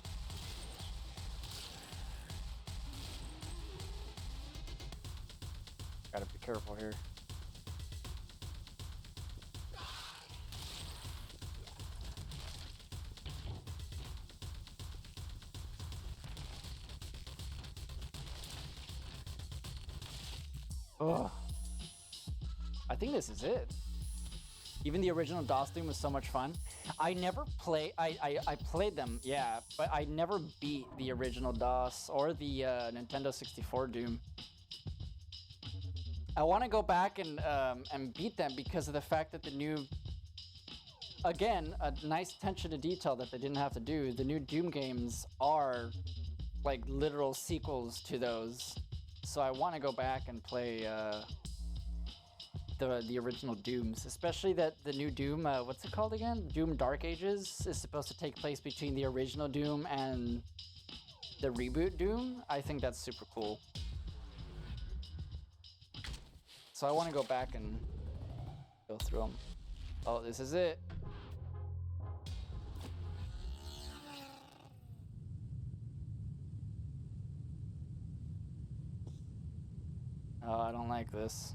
Gotta be careful here. Ugh. I think this is it. Even the original DOS Doom was so much fun. I never I played them, yeah, but I never beat the original DOS or the Nintendo 64 Doom. I want to go back and beat them because of the fact that the new, again, a nice attention to detail that they didn't have to do. The new Doom games are like literal sequels to those. So I want to go back and play the original Dooms, especially that the new Doom, what's it called again? Doom Dark Ages is supposed to take place between the original Doom and the reboot Doom. I think that's super cool. So I want to go back and go through them. Oh, this is it. Oh, I don't like this.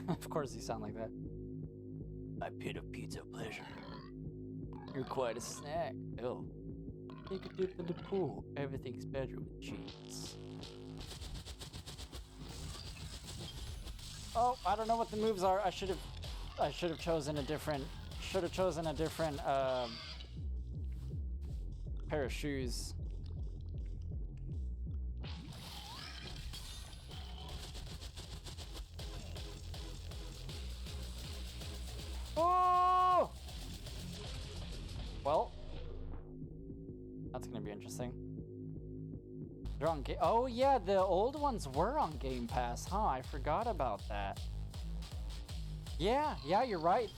Of course you sound like that. My pit of pizza pleasure. You're quite a snack. Oh. Take a dip in the pool. Everything's better with cheese. Oh, I don't know what the moves are. I should have chosen a different pair of shoes. Oh! Well, that's gonna be interesting. They're on oh yeah, the old ones were on Game Pass, huh? I forgot about that. Yeah, you're right.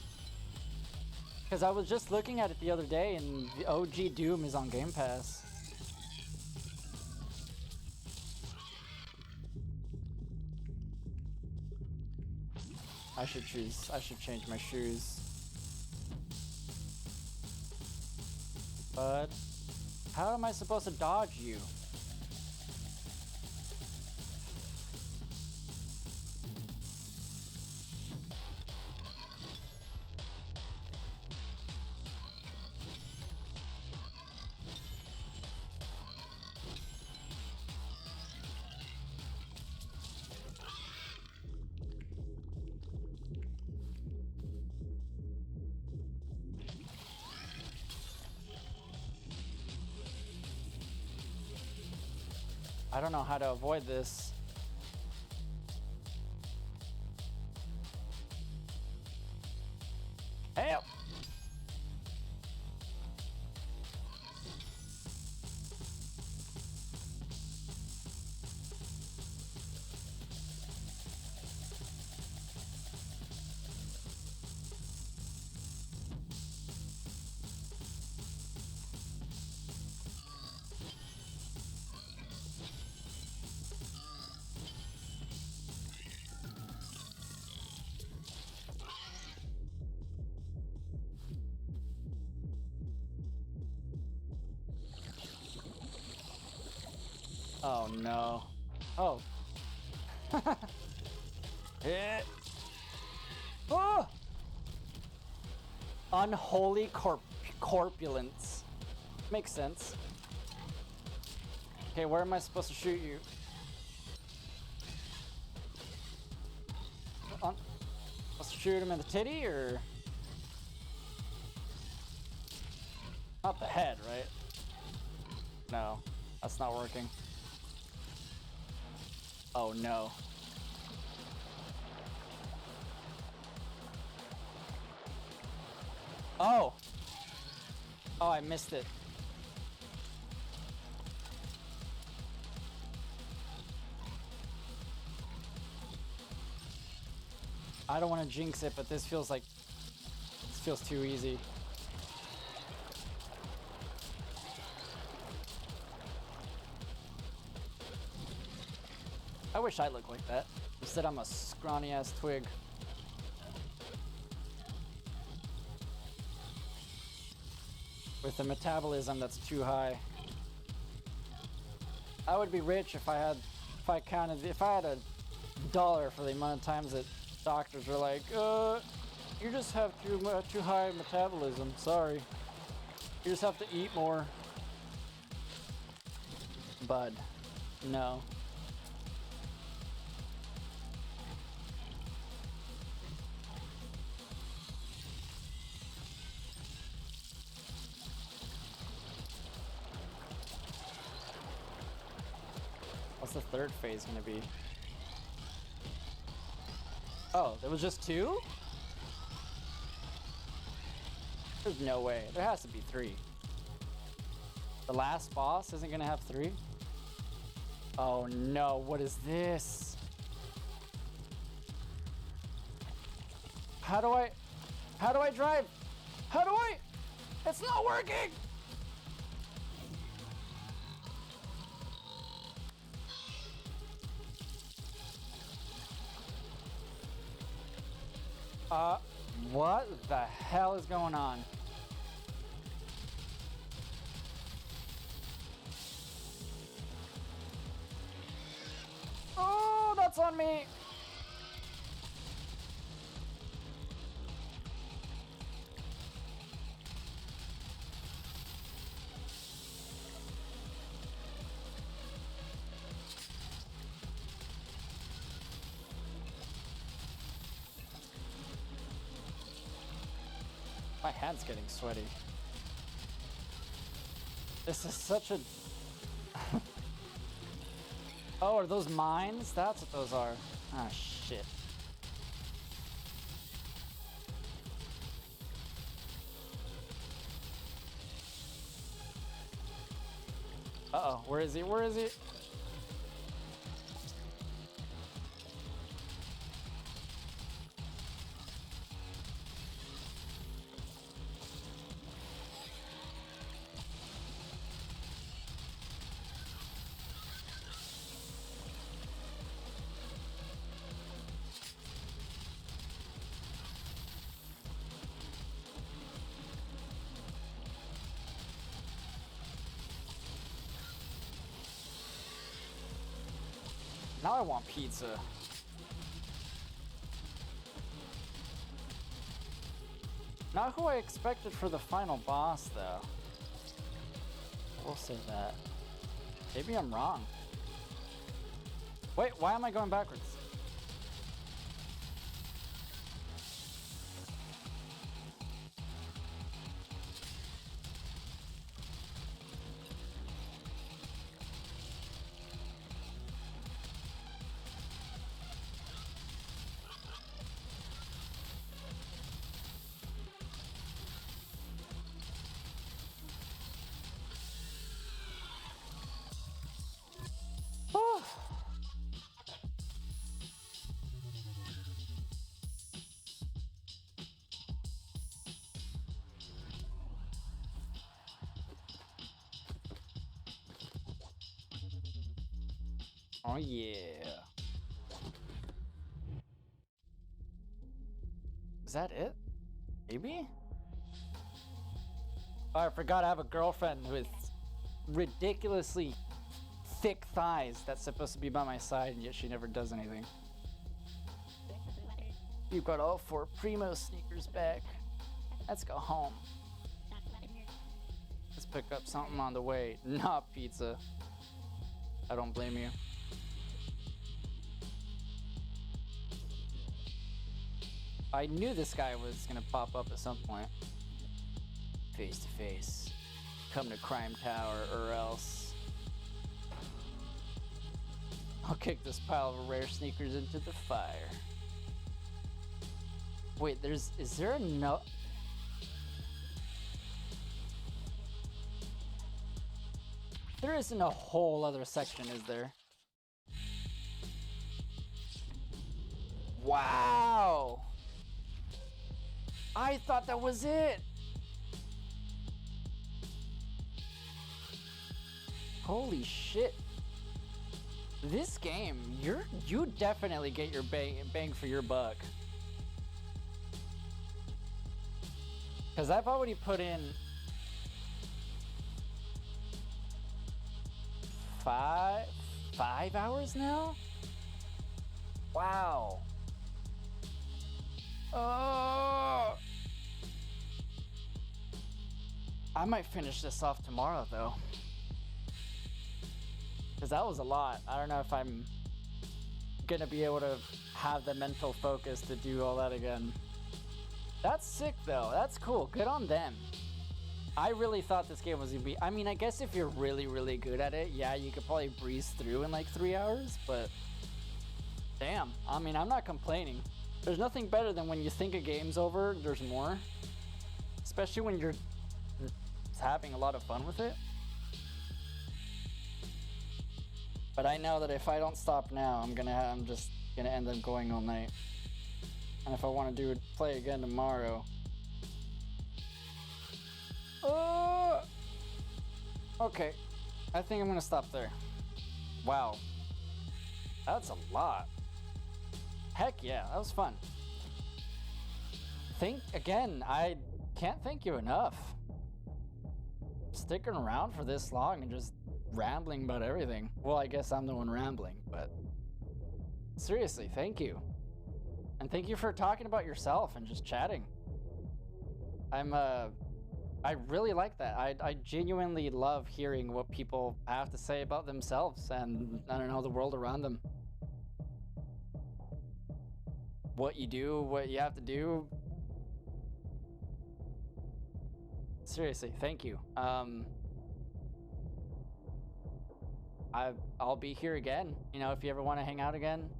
Because I was just looking at it the other day, and the OG Doom is on Game Pass. I should change my shoes. Bud, how am I supposed to dodge you? I don't know how to avoid this. Help! Oh no. Oh. Hit. Oh! Unholy corpulence. Makes sense. Okay, where am I supposed to shoot you? Supposed to shoot him in the titty or? Not the head, right? No, that's not working. Oh no. Oh! Oh, I missed it. I don't want to jinx it, but this feels too easy. I wish I looked like that. Instead, I'm a scrawny ass twig. With a metabolism that's too high. I would be rich if I had a dollar for the amount of times that doctors were like, you just have too high metabolism, sorry. You just have to eat more. Bud, no. What's the third phase gonna be? Oh, there was just 2? There's no way. There has to be 3. The last boss isn't gonna have 3? Oh no, what is this? How do I drive? How do I? It's not working! What the hell is going on? Oh, that's on me! My hand's getting sweaty. This is such a... Oh, are those mines? That's what those are. Ah, shit. Uh-oh, where is he? Where is he? Now I want pizza. Not who I expected for the final boss, though. We'll say that. Maybe I'm wrong. Wait, why am I going backwards? Oh yeah. Is that it? Maybe? Oh, I forgot I have a girlfriend with ridiculously thick thighs that's supposed to be by my side, and yet she never does anything. You got all 4 Primo sneakers back. Let's go home. Let's pick up something on the way. Not pizza. I don't blame you. I knew this guy was gonna pop up at some point. Face to face. Come to Crime Tower or else. I'll kick this pile of rare sneakers into the fire. Wait, is there a no? There isn't a whole other section, is there? Wow! I thought that was it! Holy shit. This game, you definitely get your bang for your buck. Cause I've already put in 5 hours now? Wow. Oh. I might finish this off tomorrow though. Cause that was a lot. I don't know if I'm gonna be able to have the mental focus to do all that again. That's sick though, that's cool, good on them. I really thought this game was gonna be, I mean, I guess if you're really, really good at it, yeah, you could probably breeze through in like 3 hours, but damn, I mean, I'm not complaining. There's nothing better than when you think a game's over, there's more. Especially when you're having a lot of fun with it. But I know that if I don't stop now, I'm just gonna end up going all night. And if I want to play again tomorrow. Okay, I think I'm gonna stop there. Wow, that's a lot. Heck yeah, that was fun. I can't thank you enough. Sticking around for this long and just rambling about everything. Well, I guess I'm the one rambling, but seriously, thank you. And thank you for talking about yourself and just chatting. I really like that. I genuinely love hearing what people have to say about themselves and, I don't know, the world around them. What you do, what you have to do. Seriously, thank you. I'll be here again, you know, if you ever want to hang out again.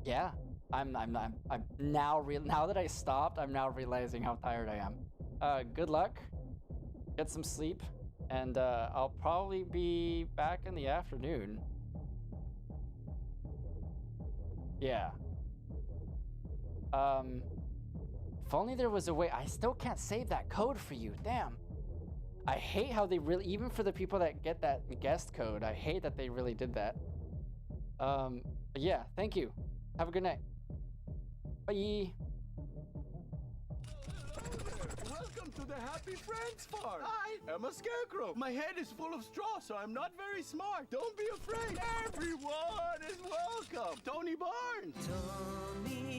Yeah, I'm now now that I stopped, I'm now realizing how tired I am. Good luck, get some sleep, and I'll probably be back in the afternoon. Yeah. If only there was a way. I still can't save that code for you. Damn. I hate how they really, even for the people that get that guest code, I hate that they really did that. But yeah, thank you. Have a good night. Bye. Welcome to the the Happy Friends Farm. I am a scarecrow. My head is full of straw, so I'm not very smart. Don't be afraid. Everyone is welcome. Tony Barnes. Tony